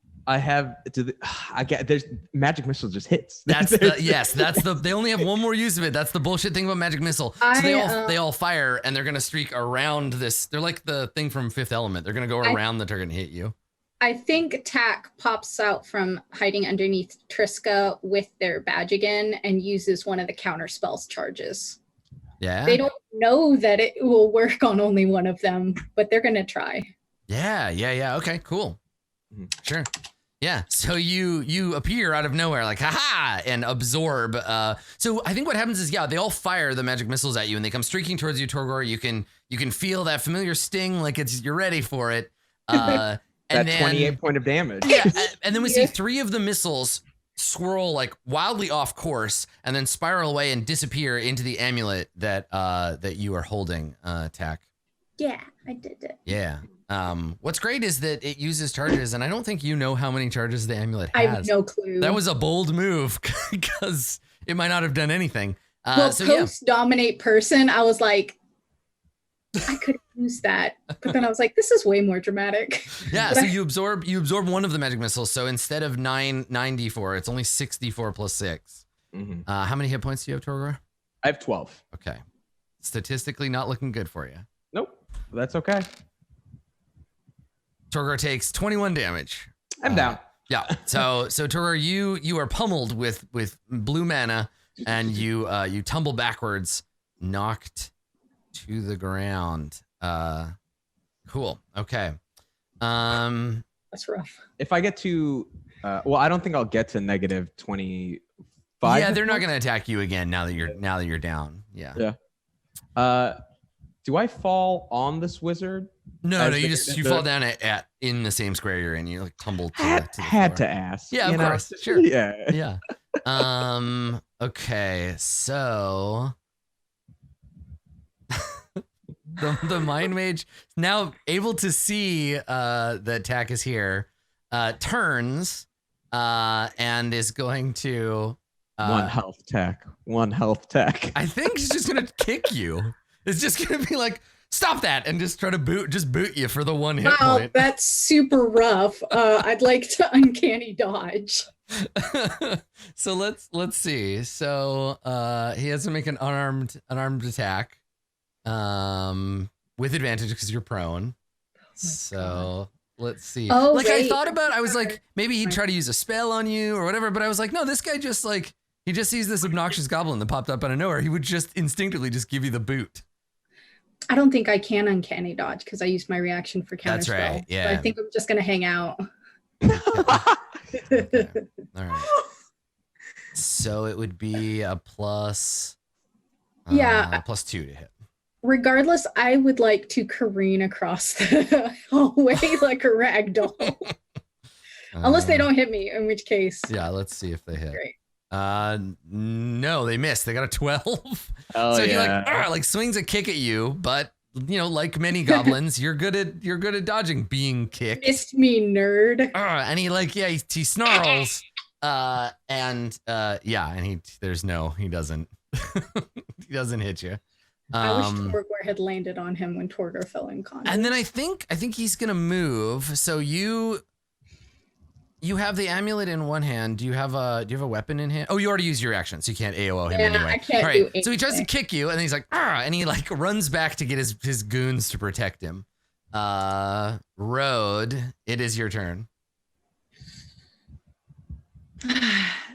C: magic missile just hits.
A: They only have one more use of it. That's the bullshit thing about magic missile. So they all fire and they're gonna streak around this. They're like the thing from Fifth Element. They're gonna go around the target and hit you.
D: I think Tack pops out from hiding underneath Triska with their badge again and uses one of the counter spells charges.
A: Yeah.
D: They don't know that it will work on only one of them, but they're gonna try.
A: Yeah. Okay, cool. Sure. Yeah, so you appear out of nowhere like haha and absorb. So I think what happens is they all fire the magic missiles at you and they come streaking towards you, Torgor. You can feel that familiar sting, like you're ready for it.
C: And then 28 point of damage.
A: Yeah, and then we see 3 of the missiles swirl like wildly off course and then spiral away and disappear into the amulet that you are holding, Tack.
D: Yeah, I did it.
A: Yeah. What's great is that it uses charges, and I don't think you know how many charges the amulet has.
D: I have no clue.
A: That was a bold move because it might not have done anything.
D: Post-dominate person, I was like, I could use that, but then I was like, this is way more dramatic.
A: Yeah, so you absorb one of the magic missiles. So instead of 9d4, it's only 6d4 plus 6. Mm-hmm. How many hit points do you have, Torgor?
C: I have 12.
A: Okay, statistically not looking good for you.
C: Nope, that's okay.
A: Torgor takes 21 damage.
C: I'm down.
A: Yeah. So Torgor, you are pummeled with blue mana, and you tumble backwards, knocked to the ground. Cool. Okay.
D: That's rough.
C: If I get to, I don't think I'll get to negative 25.
A: Yeah, they're not going to attack you again now that you're down. Yeah.
C: Yeah. Do I fall on this wizard?
A: No, you fall down at in the same square you're in. You like tumble to the
C: floor. To ask.
A: Yeah, of course. Sure.
C: Yeah.
A: Okay, so the mind mage now able to see that Tack is here, turns and is going to
C: one health Tack.
A: I think he's just gonna kick you. It's just gonna be like, stop that, and just try to boot you for the one hit point.
D: That's super rough. I'd like to uncanny dodge.
A: So let's see. So he has to make an unarmed attack, with advantage because you're prone. God. Let's see.
D: Oh,
A: like wait. I was like, maybe he'd try to use a spell on you or whatever, but I was like, no, this guy just like, he just sees this obnoxious goblin that popped up out of nowhere. He would just instinctively just give you the boot.
D: I don't think I can uncanny dodge because I used my reaction for counter spell.
A: That's right. Yeah.
D: So I think I'm just gonna hang out.
A: Okay. All right. So it would be a plus. Plus 2 to hit.
D: Regardless, I would like to careen across the hallway like a rag doll. Unless they don't hit me, in which case.
A: Yeah, let's see if they hit.
D: Great.
A: No, they missed. They got a 12.
C: Oh,
A: so
C: yeah.
A: he like swings a kick at you, but like many goblins, you're good at dodging being kicked.
D: Missed me, nerd.
A: And he snarls. He doesn't. He doesn't hit you.
D: I wish Torgor had landed on him when Torgor fell in contact.
A: And then I think he's gonna move. So you have the amulet in one hand. Do you have a weapon in hand? Oh, you already used your action, so you can't AOO him anyway.
D: I can't
A: All right.
D: do anything.
A: So he tries to kick you, and then he's like, and he like runs back to get his goons to protect him. Road, it is your turn.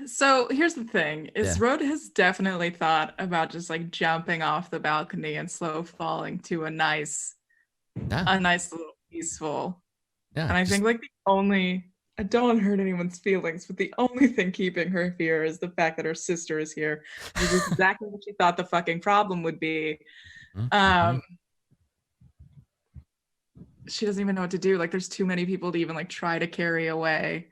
B: So here's the thing: Road has definitely thought about just like jumping off the balcony and slow falling to a nice little peaceful.
A: Yeah.
B: And I think like I don't want to hurt anyone's feelings, but the only thing keeping her here is the fact that her sister is here. This is exactly what she thought the fucking problem would be. She doesn't even know what to do. Like, there's too many people to even like try to carry away.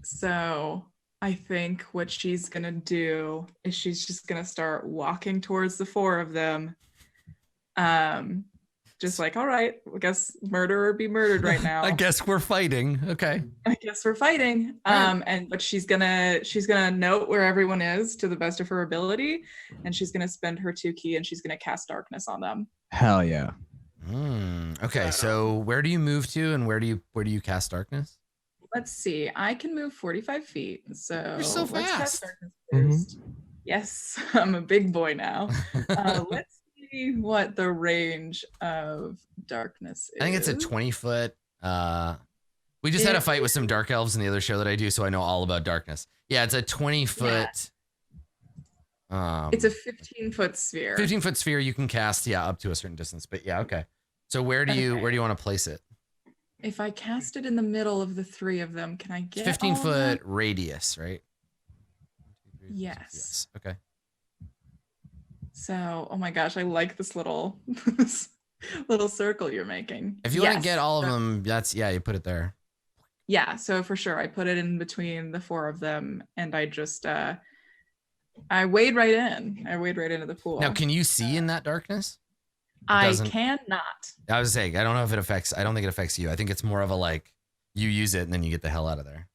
B: So I think what she's gonna do is she's just gonna start walking towards the 4 of them. just like, all right, I guess murder or be murdered right now.
A: I guess we're fighting. Okay.
B: I guess we're fighting. But she's gonna note where everyone is to the best of her ability, and she's gonna spend her 2 ki and she's gonna cast darkness on them.
C: Hell yeah.
A: Okay, so where do you move to, and where do you cast darkness?
B: Let's see. I can move 45 feet. So
A: You're so
B: let's cast
A: fast.
B: darkness first. Yes, I'm a big boy now. Let's see what the range of darkness is.
A: I think it's a 20-foot. We just had a fight with some dark elves in the other show that I do, so I know all about darkness. Yeah, it's a 20-foot.
B: It's a 15-foot sphere.
A: 15-foot sphere you can cast, up to a certain distance. But yeah, okay. So where do you want to place it?
B: If I cast it in the middle of the 3 of them, can I get
A: 15-foot radius, right?
B: Yes.
A: Okay.
B: So, oh my gosh, I like this little little circle you're making.
A: If you want to get all of them, you put it there.
B: Yeah, so for sure, I put it in between the 4 of them, and I just I wade right in. I wade right into the pool.
A: Now, can you see in that darkness?
B: I cannot.
A: I was saying, I don't know if it affects. I don't think it affects you. I think it's more of a like you use it and then you get the hell out of there.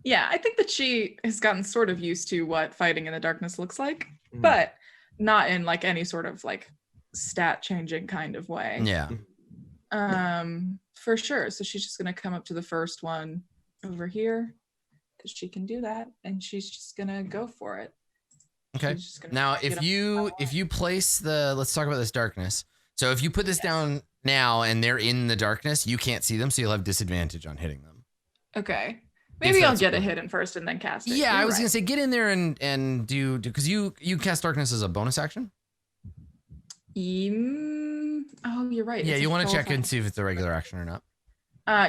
B: Yeah, I think that she has gotten sort of used to what fighting in the darkness looks like, but not in like any sort of like stat changing kind of way.
A: Yeah.
B: For sure. So she's just gonna come up to the first one over here because she can do that, and she's just gonna go for it.
A: Okay. Now, if you place let's talk about this darkness. So if you put this down now and they're in the darkness, you can't see them, so you'll have disadvantage on hitting them.
B: Okay. Maybe I'll get a hit in first and then cast it.
A: Yeah, I was gonna say get in there and do because you cast darkness as a bonus action.
B: Oh, you're right.
A: Yeah, you want to check and see if it's a regular action or not.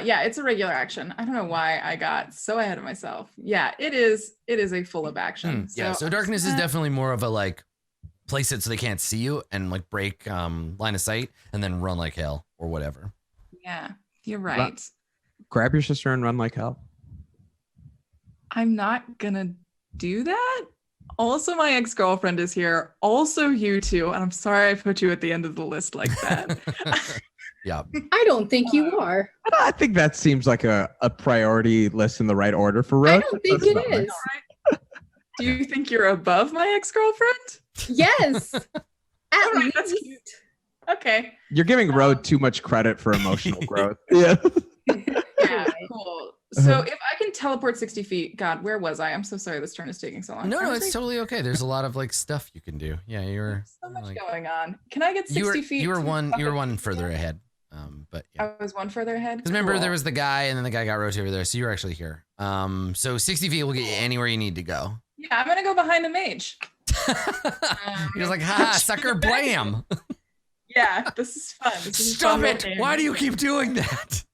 B: Yeah, it's a regular action. I don't know why I got so ahead of myself. Yeah, it is a full of action.
A: So darkness is definitely more of a like place it so they can't see you and like break line of sight and then run like hell or whatever.
B: Yeah, you're right.
C: Grab your sister and run like hell.
B: I'm not gonna do that. Also, my ex-girlfriend is here. Also, you two. And I'm sorry I put you at the end of the list like that.
A: Yeah.
D: I don't think you are.
C: I think that seems like a priority list in the right order for Rose.
D: I don't think it is.
B: Do you think you're above my ex-girlfriend?
D: Yes. At
B: Right, that's
D: least.
B: cute. Okay.
C: You're giving Rode too much credit for emotional growth. Yeah.
B: Yeah, cool. So if I can teleport 60 feet, God, where was I? I'm so sorry this turn is taking so long.
A: No, it's totally okay. There's a lot of like stuff you can do. Yeah, you're
B: so much
A: like,
B: going on. Can I get 60 feet?
A: You were one further ahead. But yeah.
B: I was one further ahead.
A: Because remember there was the guy and then the guy got rotated over there, so you're actually here. So 60 feet will get you anywhere you need to go.
B: Yeah, I'm gonna go behind the mage.
A: You're just like, ha, sucker, blam.
B: Yeah, this is fun.
A: Stop it! Why do you keep doing that?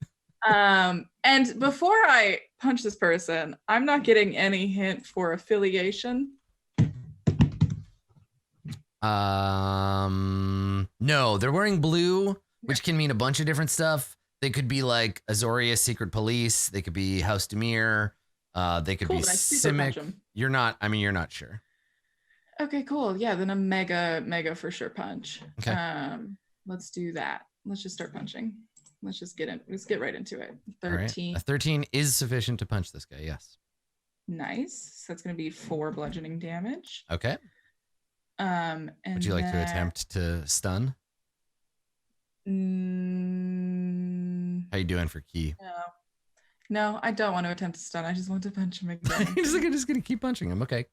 B: And before I punch this person, I'm not getting any hint for affiliation.
A: No, they're wearing blue, which can mean a bunch of different stuff. They could be like Azorius Secret Police. They could be House Demir. They could be Simic. You're not sure.
B: Okay, cool. Yeah, then a mega for sure punch.
A: Okay.
B: Let's do that. Let's just start punching. Let's get right into it. 13.
A: Right. A 13 is sufficient to punch this guy, yes.
B: Nice. So that's gonna be 4 bludgeoning damage.
A: Okay.
B: And
A: would you like to attempt to stun? How you doing for key?
B: No, I don't want to attempt to stun. I just want to punch him again.
A: You're just gonna keep punching him. Okay.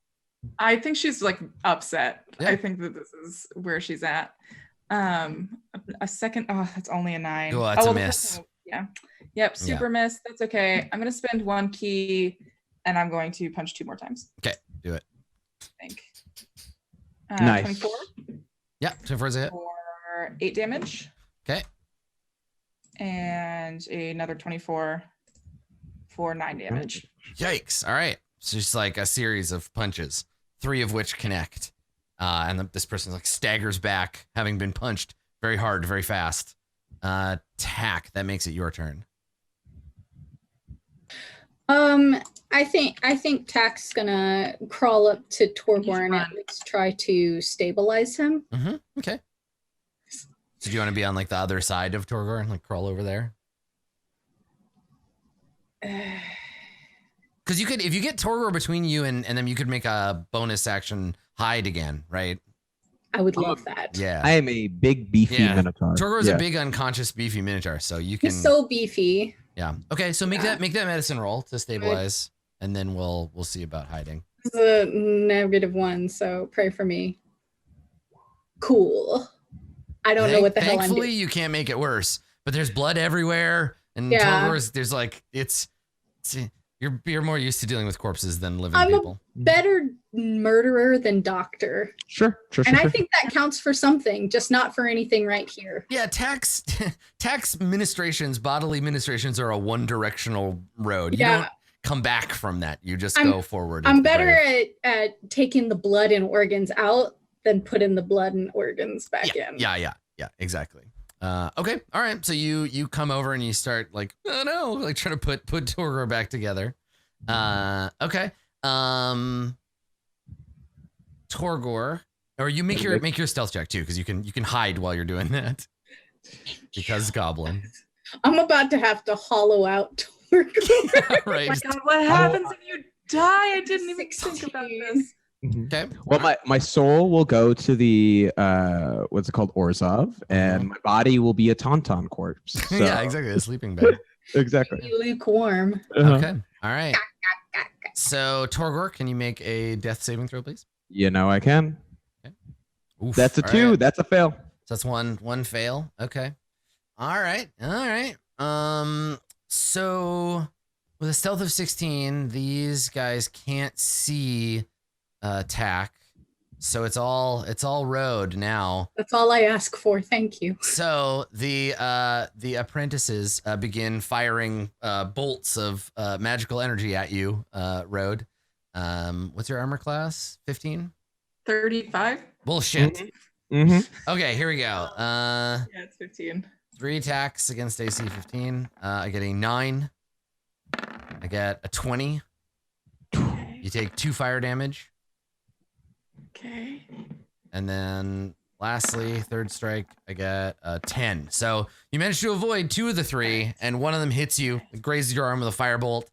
B: I think she's like upset.
A: Yeah.
B: I think that this is where she's at. A second. Oh, that's only a 9.
A: Oh, that's a miss.
B: Yeah. Yep. Super miss. That's okay. I'm gonna spend 1 key, and I'm going to punch 2 more times.
A: Okay, do it.
B: I think.
C: Nice.
B: 24.
A: Yeah, 24 is a hit.
B: For 8 damage.
A: Okay.
B: And another 24 for 9 damage.
A: Yikes! All right, so just like a series of punches, 3 of which connect, and this person like staggers back, having been punched very hard, very fast. Tack. That makes it your turn.
D: I think Tack's gonna crawl up to Torborn and at least try to stabilize him.
A: Okay. So do you want to be on like the other side of Torgor and like crawl over there? Because you could, if you get Torgor between you and then you could make a bonus action hide again, right?
D: I would love that.
A: Yeah.
C: I am a big beefy minotaur.
A: Torgor's a big unconscious beefy minotaur, so you can.
D: He's so beefy.
A: Yeah. Okay, so make that medicine roll to stabilize, and then we'll see about hiding.
D: It's a -1, so pray for me. Cool. I don't know what the hell I'm doing.
A: Thankfully, you can't make it worse, but there's blood everywhere, and Torgor's, there's like it's you're more used to dealing with corpses than living people.
D: I'm a better murderer than doctor.
C: Sure.
D: And I think that counts for something, just not for anything right here.
A: Yeah, tax ministrations, bodily ministrations are a one-directional road. You don't come back from that. You just go forward.
D: I'm better at taking the blood and organs out than putting the blood and organs back in. Yeah,
A: exactly. Okay, all right. So you come over and you start like, oh no, like trying to put Torgor back together. Okay. Torgor, or you make your stealth check too, because you can hide while you're doing that. Because goblin.
D: I'm about to have to hollow out Torgor.
A: Right.
B: Oh my God, what happens if you die? I didn't even think about this.
C: Okay. Well, my soul will go to the what's it called, Orzhov, and my body will be a tauntaun corpse. So.
A: Yeah, exactly. A sleeping bag.
C: Exactly.
D: Lukewarm.
A: Okay. All right. So Torgor, can you make a death saving throw, please?
C: You know I can.
A: Okay. Oof.
C: That's a 2. Right. That's a fail.
A: So that's one fail. Okay. All right. So with a stealth of 16, these guys can't see attack, so it's all road now.
D: That's all I ask for. Thank you.
A: So the apprentices begin firing bolts of magical energy at you, Road. What's your armor class? 15?
B: 35.
A: Bullshit. Okay, here we go.
B: Yeah, it's 15.
A: 3 attacks against AC 15. I get a 9. I get a 20. You take 2 fire damage.
B: Okay.
A: And then lastly, third strike, I get a 10. So you managed to avoid 2 of the 3, and one of them hits you, it grazes your arm with a firebolt.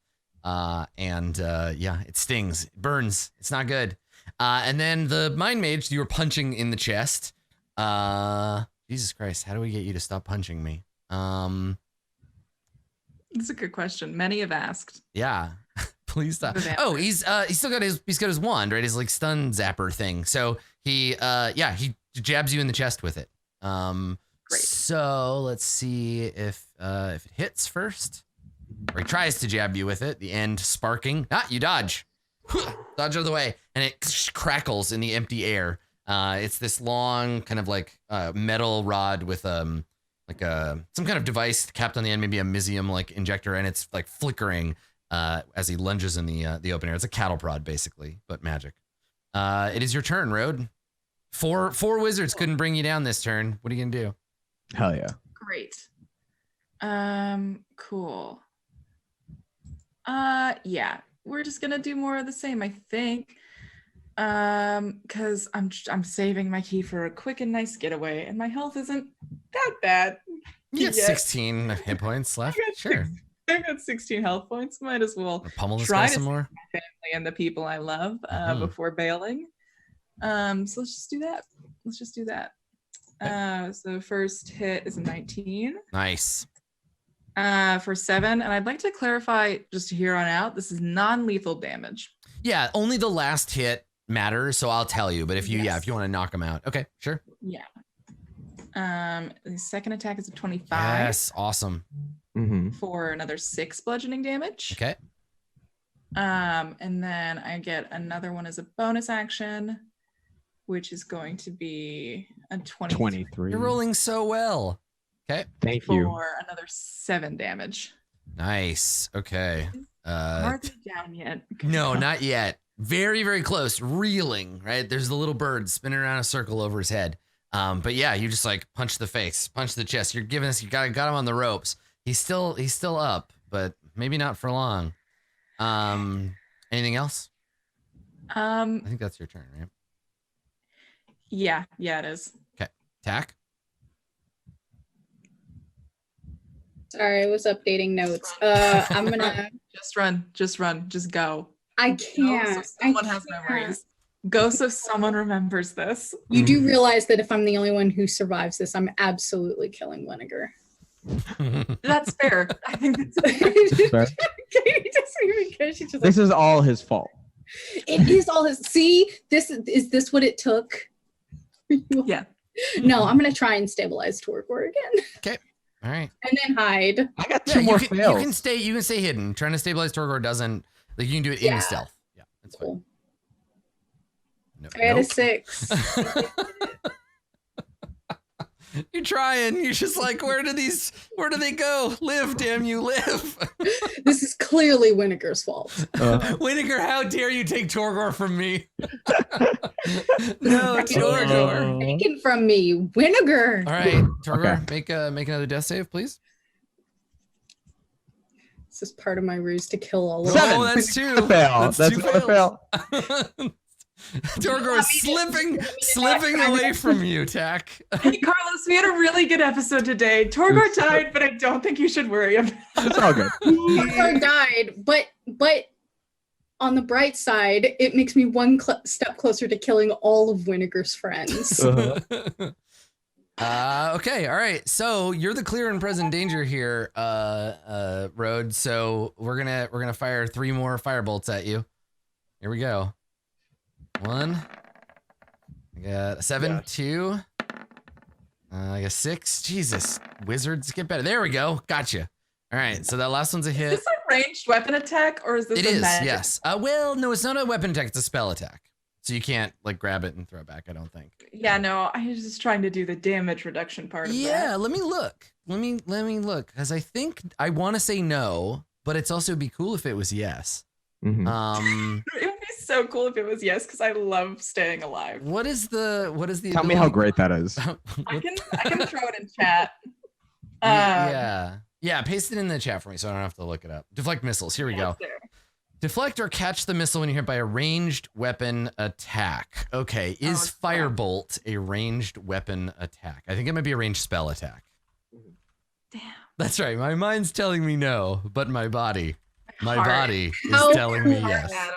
A: It stings, it burns. It's not good. And then the mind mage you were punching in the chest. Jesus Christ, how do we get you to stop punching me?
B: That's a good question. Many have asked.
A: Yeah. Please stop. Oh, he's still got his wand, right? His like stun zapper thing. So he jabs you in the chest with it.
B: Great.
A: So let's see if it hits first. Or he tries to jab you with it, the end sparking. You dodge. Dodge out of the way, and it crackles in the empty air. It's this long kind of like metal rod with some kind of device capped on the end, maybe a Mizium like injector, and it's like flickering as he lunges in the open air. It's a cattle prod basically, but magic. It is your turn, Road. Four wizards couldn't bring you down this turn. What are you gonna do?
C: Hell yeah.
B: Great. Cool. Yeah, we're just gonna do more of the same, I think. Because I'm saving my key for a quick and nice getaway, and my health isn't that bad.
A: You get 16 hit points left. Sure.
B: I've got 16 health points. Might as well
A: pummel this
B: try
A: guy
B: to
A: some more.
B: My family and the people I love before bailing. So let's just do that. So first hit is a 19.
A: Nice.
B: For 7, and I'd like to clarify just here on out, this is non-lethal damage.
A: Yeah, only the last hit matters, so I'll tell you. But if you if you want to knock him out, okay, sure.
B: Yeah. The second attack is a 25.
A: Yes, awesome.
B: For another 6 bludgeoning damage.
A: Okay.
B: And then I get another one as a bonus action, which is going to be a 23.
A: You're rolling so well. Okay.
C: Thank you.
B: For another 7 damage.
A: Nice. Okay.
B: Aren't they down yet?
A: No, not yet. Very, very close. Reeling, right? There's the little bird spinning around a circle over his head. But yeah, you just like punch the face, punch the chest. You're giving us, you got him on the ropes. He's still up, but maybe not for long. Anything else? I think that's your turn, right?
B: Yeah, it is.
A: Okay. Attack.
D: Sorry, I was updating notes. I'm gonna.
B: Just run. Just go.
D: I
B: Go so
D: can't.
B: someone has memories. Go so someone remembers this.
D: You do realize that if I'm the only one who survives this, I'm absolutely killing Vinegar.
B: That's fair. I think that's fair.
C: Fair.
D: Katie doesn't even care. She's just
C: This is all his fault.
D: it is all his. See, is this what it took?
B: Yeah.
D: No, I'm gonna try and stabilize Torgor again,
A: Okay. All right.
D: and then hide.
C: I got
A: Yeah,
C: two more
A: you
C: fails.
A: can stay hidden. Trying to stabilize Torgor doesn't like you can do it
D: Yeah.
A: in stealth. Yeah, that's fine.
D: Cool.
A: No,
D: I had a
A: nope.
D: 6.
A: You're trying. You're just like, where do they go? Live, damn you, live.
D: This is clearly Winnegar's fault.
A: Winnegar, how dare you take Torgor from me? No, Torgor.
D: Taken from me, Winnegar.
A: All right, Torgor,
C: Okay.
A: make another death save, please.
D: This is part of my ruse to kill all of
C: 7.
D: them.
A: Oh, that's two.
C: Fail. That's
A: two
C: another
A: fails.
C: fail.
A: Torgor is slipping away from you, Tack.
B: Hey, Carlos, we had a really good episode today. Torgor died, but I don't think you should worry about it.
C: It's all good.
D: Torgor died, but on the bright side, it makes me one step closer to killing all of Winnegar's friends.
A: Okay, all right. So you're the clear and present danger here, Road. So we're gonna fire 3 more firebolts at you. Here we go. 1. I got a 7,
C: Yes.
A: 2. I got 6. Jesus, wizards get better. There we go. Gotcha. All right, so that last one's a
B: Is
A: hit.
B: this a ranged weapon attack or is this
A: It
B: a
A: is,
B: magic?
A: yes. Well, no, it's not a weapon attack. It's a spell attack. So you can't like grab it and throw it back. I don't think.
B: Yeah, no, I was just trying to do the damage reduction part of
A: Yeah,
B: that.
A: let me look. Let me look because I think I want to say no, but it's also be cool if it was yes.
C: Mhm.
B: It would be so cool if it was yes, because I love staying alive.
A: What is the
C: Tell me how great that is.
B: I can throw it in chat.
A: Yeah, paste it in the chat for me so I don't have to look it up. Deflect missiles. Here we go.
B: There.
A: Deflect or catch the missile when you're hit by a ranged weapon attack. Okay, is
B: it's fine.
A: Firebolt a ranged weapon attack? I think it might be a ranged spell attack.
B: Damn.
A: That's right. My mind's telling me no, but my body
B: Heart.
A: is
D: How
A: telling me
D: cool.
A: yes.
B: Adam.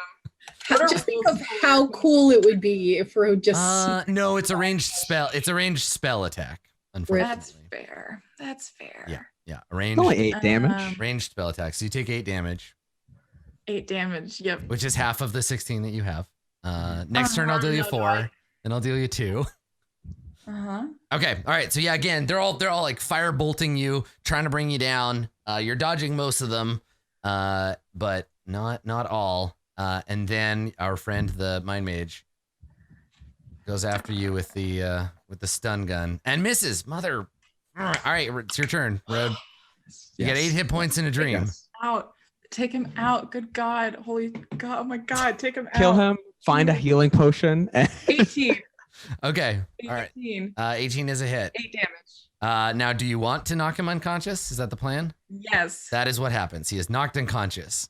D: Just think of how cool it would be if Road just.
A: No, it's a ranged spell. It's a ranged spell attack. Unfortunately.
B: That's fair. That's fair.
A: Yeah,
C: It's only 8 damage.
A: ranged spell attack. So you take 8 damage,
B: 8 damage. Yep.
A: which is half of the 16 that you have. Next turn I'll deal you
B: No,
A: 4, then I'll deal you 2.
B: Uh-huh.
A: Okay, all right. So yeah, again, they're all like fire bolting you, trying to bring you down. You're dodging most of them, but not all. And then our friend the mind mage goes after you with the stun gun and misses. Mother. All right, it's your turn, Road. You got 8 hit points in a dream.
C: Yes.
B: Out. Take him out. Good God. Holy God. Oh my God. Take him
C: Kill
B: out.
C: him. Find a healing potion.
B: 18.
A: Okay, all right.
B: 18.
A: 18 is a hit.
B: 8 damage.
A: Now, do you want to knock him unconscious? Is that the plan?
B: Yes.
A: That is what happens. He is knocked unconscious.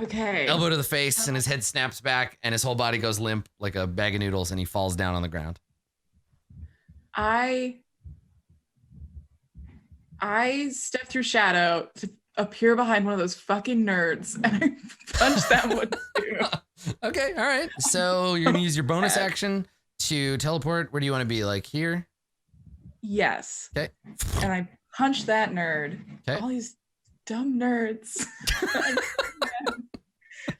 B: Okay.
A: Elbow to the face, and his head snaps back, and his whole body goes limp like a bag of noodles, and he falls down on the ground.
B: I step through shadow to appear behind one of those fucking nerds and I punch that one too.
A: Okay, all right. So you're gonna use your bonus action to teleport. Where do you want to be? Like here?
B: Yes.
A: Okay.
B: And I punch that nerd.
A: Okay.
B: All these dumb nerds.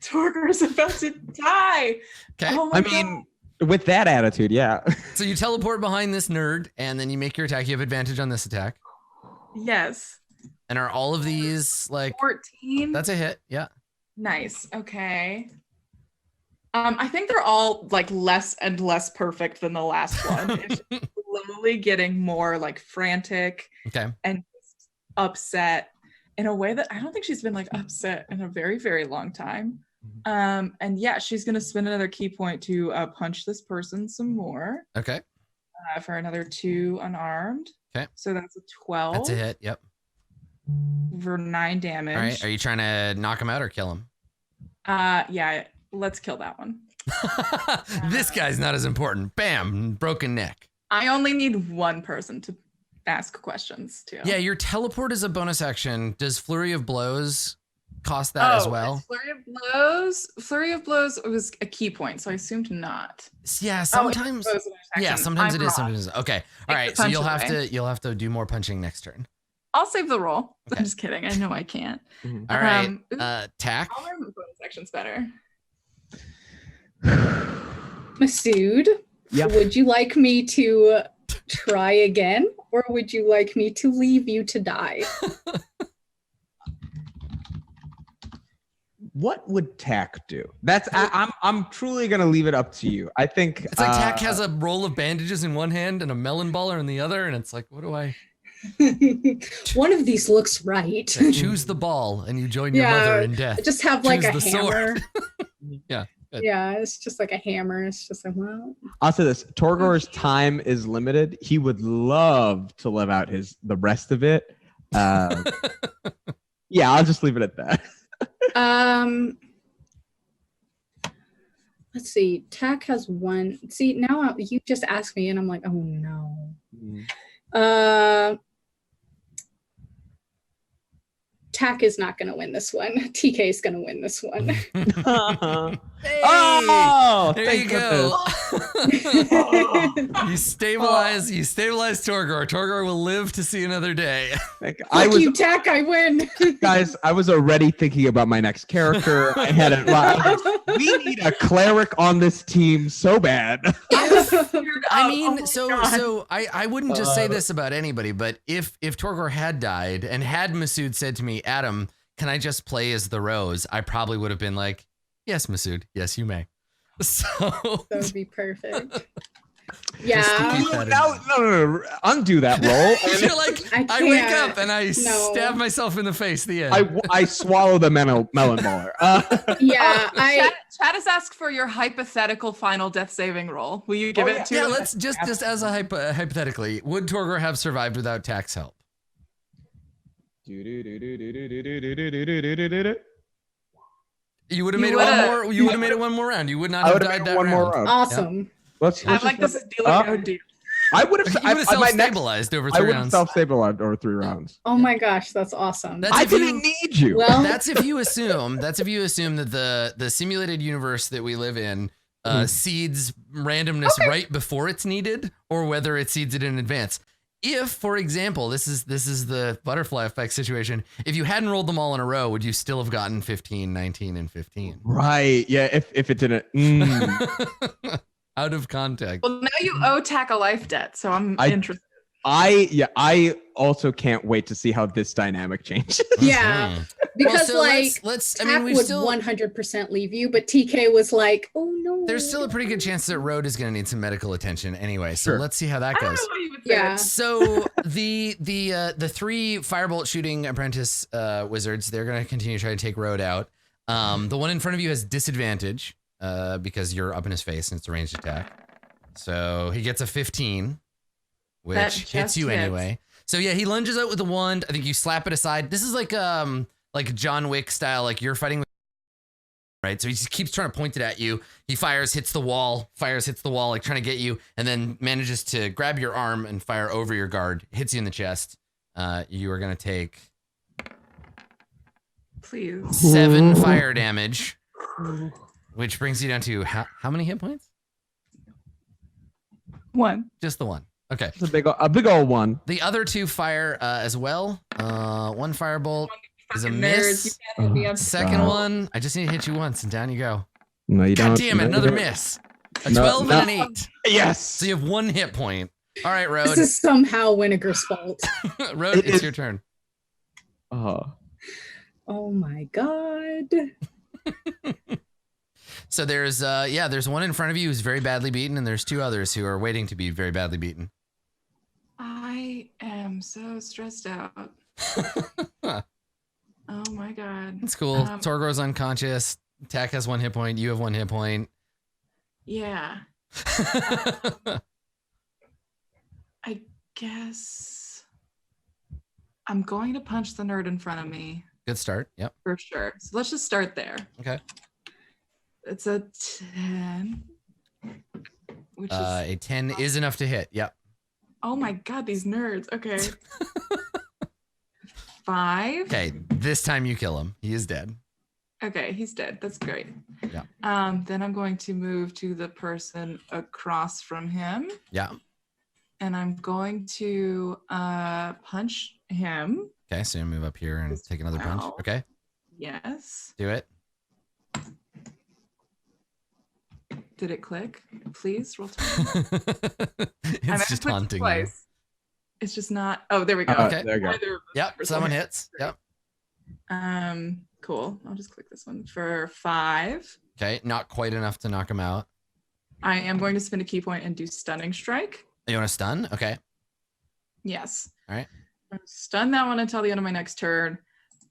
B: Torgor's about to die.
A: Okay.
B: Oh my
C: I mean, with that attitude, yeah.
A: So you teleport behind this nerd, and then you make your attack. You have advantage on this attack.
B: God. Yes.
A: And are all of these like?
B: 14.
A: That's a hit. Yeah.
B: Nice. Okay. I think they're all like less and less perfect than the last one. It's slowly getting more like frantic
A: Okay.
B: and just upset in a way that I don't think she's been like upset in a very, very long time. And yeah, she's gonna spend another key point to punch this person some more
A: Okay.
B: for another 2 unarmed.
A: Okay.
B: So that's a 12
A: That's a hit. Yep.
B: for 9 damage.
A: All right. Are you trying to knock him out or kill him?
B: Yeah, let's kill that one.
A: This guy's not as important. Bam, broken neck.
B: I only need one person to ask questions too.
A: Yeah, your teleport is a bonus action. Does Flurry of Blows cost that as well?
B: Flurry of Blows was a key point, so I assumed not.
A: Yeah, sometimes.
B: Oh, it was an
A: Yeah,
B: action.
A: sometimes
B: I'm
A: it is.
B: wrong.
A: Sometimes it is. Okay. All right.
B: the
A: So
B: punch
A: you'll have to do more punching next turn.
B: I'll save the roll.
A: Okay.
B: I'm just kidding. I know I can't.
C: Mhm.
A: All right.
B: Ooh,
A: Tack.
B: I'll learn the bonus actions better.
D: Masood,
C: Yeah.
D: would you like me to try again, or would you like me to leave you to die?
C: What would Tack do? I'm truly gonna leave it up to you. I think
A: It's like Tack has a roll of bandages in one hand and a melon baller in the other, and it's like, what do I
D: One of these looks right.
A: choose the ball and you join your mother in death?
D: I just have like
A: Choose
D: a
A: the
D: hammer.
A: sword. Yeah. Good.
D: Yeah, it's just like a hammer. It's just like, well,
C: I'll say this: Torgor's time is limited. He would love to live out the rest of it. Yeah, I'll just leave it at that.
D: let's see. Tack has one. See, now you just asked me, and I'm like, oh no. Tack is not going to win this one. TK is going to win this one.
A: Hey,
C: Oh,
A: there
C: thank
A: you go.
C: goodness.
A: You stabilize Torgor. Torgor will live to see another day.
C: I was,
D: you, Tack. I win.
C: guys, I was already thinking about my next character. I had it. We need a cleric on this team so bad.
A: I mean, so I wouldn't just say this about anybody, but if Torgor had died and had Masood said to me, Adam, can I just play as the Rose? I probably would have been like, yes, Masood, yes, you may. So
D: That would be perfect.
A: Just to
D: Yeah.
A: keep that in
C: No, undo that roll.
A: You're like,
D: I
A: I wake
D: can't.
A: up and I stab myself in the face. The end.
C: I swallow the melon baller.
D: Yeah.
B: Chat has asked for your hypothetical final death saving roll. Will you give it to
A: Yeah,
B: him?
A: let's just as a hypothetically, would Torgor have survived without Tack's help? You would have made it one more. You would have made it one more round. You would not
C: I
A: have
C: would have
A: died
C: made
A: that
C: one
A: round.
C: more round.
D: Awesome.
C: Let's
B: I like this
C: just-
B: is deal or no deal.
C: I would have.
A: You would have self-stabilized over
C: I
A: 3
C: would have
A: rounds.
C: self-stabilized over 3 rounds.
D: Oh my gosh, that's awesome.
A: That's
C: I
A: if you-
C: didn't need you.
D: Well,
A: That's if you assume. That's if you assume that the simulated universe that we live in seeds randomness right before it's needed, or whether it seeds it in advance. If, for example, this is the butterfly effect situation. If you hadn't rolled them all in a row, would you still have gotten 15, 19, and 15?
C: Right. Yeah. If it didn't.
A: Out of context.
B: Well, now you owe Tack a life debt, so I'm interested.
C: I also can't wait to see how this dynamic changes.
D: yeah.
A: Mhm.
D: Because
A: Well, so
D: like
A: let's. I
D: Tack
A: mean, we
D: would
A: still.
D: 100% leave you, but TK was like, oh no.
A: There's still a pretty good chance that Road is going to need some medical attention anyway. So
C: Sure.
A: let's see how that
B: I don't
A: goes.
B: know what you would say.
D: Yeah.
A: So the 3 firebolt shooting apprentice wizards, they're going to continue to try to take Road out. The one in front of you has disadvantage because you're up in his face and it's a ranged attack. So he gets a 15, which
B: That
A: hits
B: just
A: you
B: hits.
A: anyway. So yeah, he lunges out with the wand. I think you slap it aside. This is like John Wick style, like you're fighting with, right? So he just keeps trying to point it at you. He fires, hits the wall, like trying to get you, and then manages to grab your arm and fire over your guard. Hits you in the chest. You are gonna take
B: Please.
A: 7 fire damage, which brings you down to how many hit points?
B: 1.
A: Just the one. Okay.
C: It's a big old one.
A: The other 2 fire as well. 1 firebolt is a
B: Fucking
A: miss.
B: nerds, you can't hit me up.
A: Second one, I just need to hit you once, and down you go.
C: No, you
A: God
C: don't.
A: damn it,
C: No,
A: another
C: you don't.
A: miss. A
C: No,
A: 12
C: no.
A: and an 8.
C: Yes.
A: So you have 1 hit point. All right, Road.
D: This is somehow Winnegar's fault.
A: Road,
C: It
A: it's
C: is-
A: your turn.
D: Oh my god.
A: So there's one in front of you who's very badly beaten, and there's 2 others who are waiting to be very badly beaten.
B: I am so stressed out. Oh my god.
A: It's cool. Torgor's unconscious. Tack has 1 hit point. You have 1 hit point.
B: Yeah. I guess I'm going to punch the nerd in front of me
A: Good start. Yep.
B: for sure. So let's just start there.
A: Okay.
B: It's a 10, which is
A: A 10 is enough to hit. Yep.
B: Oh my god, these nerds. Okay. 5.
A: Okay, this time you kill him. He is dead.
B: Okay, he's dead. That's great.
A: Yeah.
B: Then I'm going to move to the person across from him.
A: Yeah.
B: And I'm going to punch him.
A: Okay, so you move up here and take another punch.
B: Wow.
A: Okay,
B: Yes.
A: do it.
B: Did it click? Please roll 20.
A: It's just haunting you.
B: It's just not. Oh, there we go.
A: Okay.
C: There you go.
B: Either of those
A: Yep,
B: numbers.
A: someone
B: Okay.
A: hits. Yep.
B: Cool. I'll just click this one for 5.
A: Okay, not quite enough to knock him out.
B: I am going to spend a key point and do stunning strike.
A: You want to stun? Okay.
B: Yes.
A: All right.
B: I'm gonna stun that one until the end of my next turn.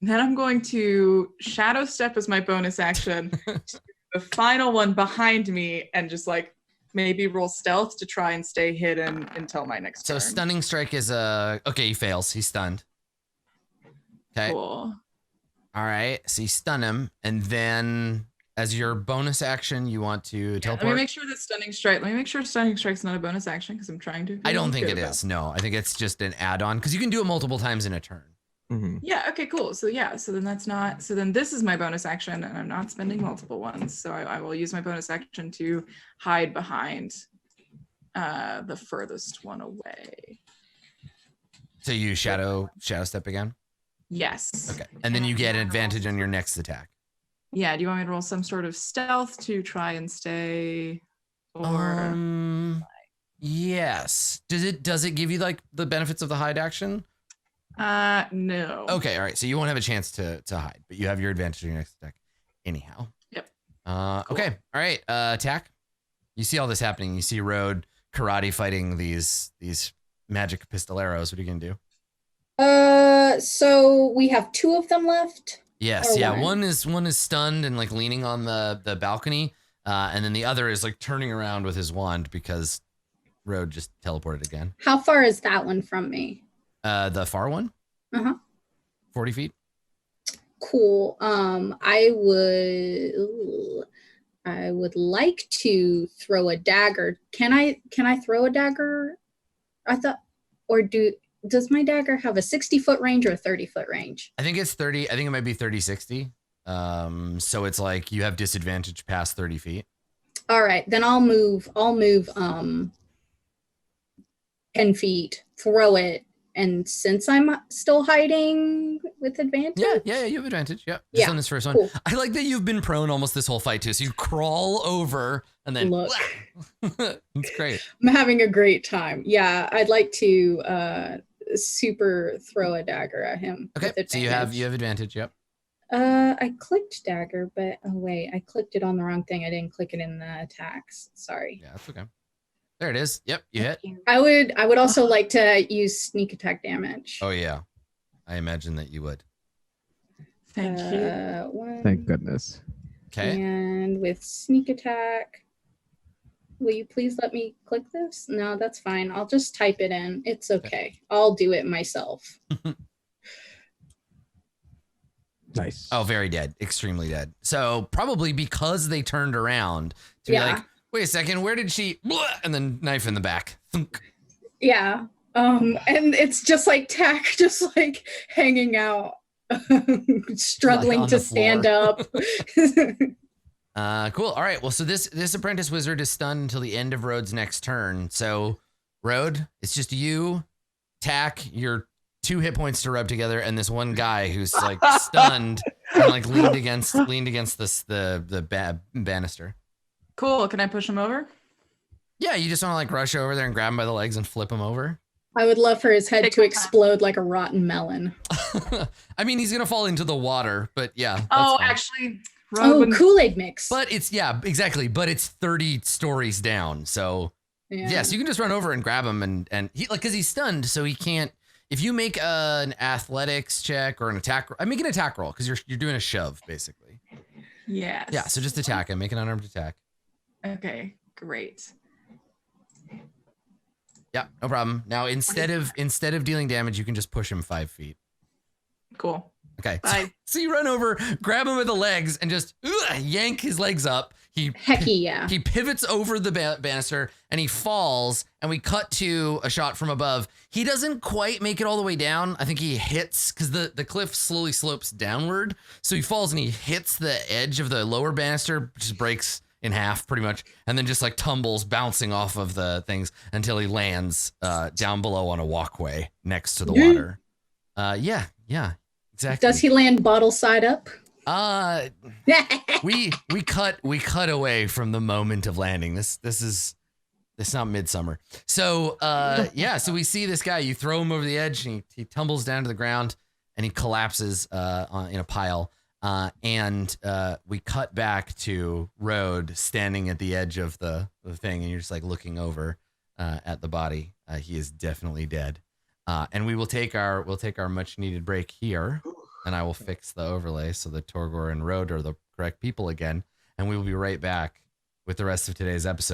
B: Then I'm going to shadow step as my bonus action to the final one behind me and just like maybe roll stealth to try and stay hidden until my next
A: So
B: turn.
A: stunning strike is okay, he fails. He's stunned. Okay.
B: Cool.
A: All right. So you stun him, and then as your bonus action, you want to teleport.
B: Let me make sure that stunning strike. Let me make sure stunning strike's not a bonus action because I'm trying to.
A: I don't think
B: good
A: it
B: about
A: is. No, I think it's just an add-on because you can do it multiple times in a turn.
C: Mhm.
B: Yeah, okay, cool. So yeah, so then that's not, so then this is my bonus action and I'm not spending multiple ones. So I will use my bonus action to hide behind the furthest one away.
A: So you shadow step again.
B: Yes.
A: Okay, and then you get an advantage on your next attack.
B: Yeah, do you want me to roll some sort of stealth to try and stay or
A: Yes. Does it give you like the benefits of the hide action?
B: no.
A: Okay, all right. So you won't have a chance to hide, but you have your advantage on your next attack anyhow.
B: Yep.
A: Okay. All right. Attack. You see all this happening. You see Road karate fighting these magic pistoleros. What are you gonna do?
D: So we have 2 of them left.
A: Yes.
D: Or
A: Yeah.
D: one.
A: One is stunned and like leaning on the balcony, and then the other is like turning around with his wand because Road just teleported again.
D: How far is that one from me?
A: The far one. 40 feet.
D: Cool. I would like to throw a dagger. Can I throw a dagger? Does my dagger have a 60-foot range or a 30-foot range?
A: I think it's 30. I think it might be 30-60. So it's like you have disadvantage past 30 feet.
D: All right, then I'll move 10 feet, throw it, and since I'm still hiding with advantage.
A: Yeah, you have advantage. Yeah. Just
D: Yeah,
A: on this first one.
D: cool.
A: I like that you've been prone almost this whole fight too. So you crawl over and then
D: Look.
A: it's great.
D: I'm having a great time. Yeah, I'd like to super throw a dagger at him.
A: Okay.
D: with
A: So you have
D: advantage.
A: advantage. Yep.
D: I clicked dagger, but oh wait, I clicked it on the wrong thing. I didn't click it in the attacks. Sorry.
A: Yeah, that's okay. There it is. Yep, you hit.
D: I would also like to use sneak attack damage.
A: Oh yeah. I imagine that you would.
B: Thank you.
D: One,
C: Thank goodness.
A: Okay.
D: And with sneak attack, will you please let me click this? No, that's fine. I'll just type it in. It's okay. I'll do it myself.
C: Nice.
A: Oh, very dead. Extremely dead. So probably because they turned around to be
D: Yeah.
A: like, wait a second, where did she? And then knife in the back. Thunk.
D: Yeah. And it's just like Tack, just like hanging out, struggling
A: on
D: to
A: the
D: stand
A: floor.
D: up.
A: Cool. All right. Well, so this apprentice wizard is stunned until the end of Road's next turn. So, Road, it's just you, Tack, your 2 hit points to rub together, and this one guy who's like stunned and like leaned against this the banister.
B: Cool. Can I push him over?
A: Yeah, you just want to like rush over there and grab him by the legs and flip him over.
D: I would love for his head
B: Take
D: to
B: your time.
D: explode like a rotten melon.
A: I mean, he's gonna fall into the water, but yeah. that's
B: Oh,
A: fine.
B: actually,
D: Oh,
B: Rowan,
D: Kool-Aid mix.
A: But it's exactly. But it's 30 stories down, so.
D: Yeah.
A: Yes, you can just run over and grab him and he like because he's stunned, so he can't. If you make an athletics check or an attack, I make an attack roll because you're doing a shove basically.
B: yes.
A: Yeah, so just attack him, make an unarmed attack.
B: Okay, great.
A: Yeah, no problem. Now instead of dealing damage, you can just push him 5 feet.
B: Cool.
A: Okay.
B: Bye.
A: So you run over, grab him with the legs, and just yank his legs up.
D: Hecky yeah.
A: He pivots over the banister and he falls, and we cut to a shot from above. He doesn't quite make it all the way down. I think he hits, because the cliff slowly slopes downward, so he falls and he hits the edge of the lower banister, just breaks in half pretty much, and then just like tumbles, bouncing off of the things until he lands down below on a walkway next to the water. Yeah, exactly.
D: Does he land bottle side up?
A: We cut away from the moment of landing. This is not Midsummer. So so we see this guy. You throw him over the edge, and he tumbles down to the ground, and he collapses in a pile. And we cut back to Road standing at the edge of the thing, and you're just like looking over at the body. He is definitely dead. And we'll take our much needed break here, and I will fix the overlay so that Torgor and Road are the correct people again, and we will be right back with the rest of today's episode.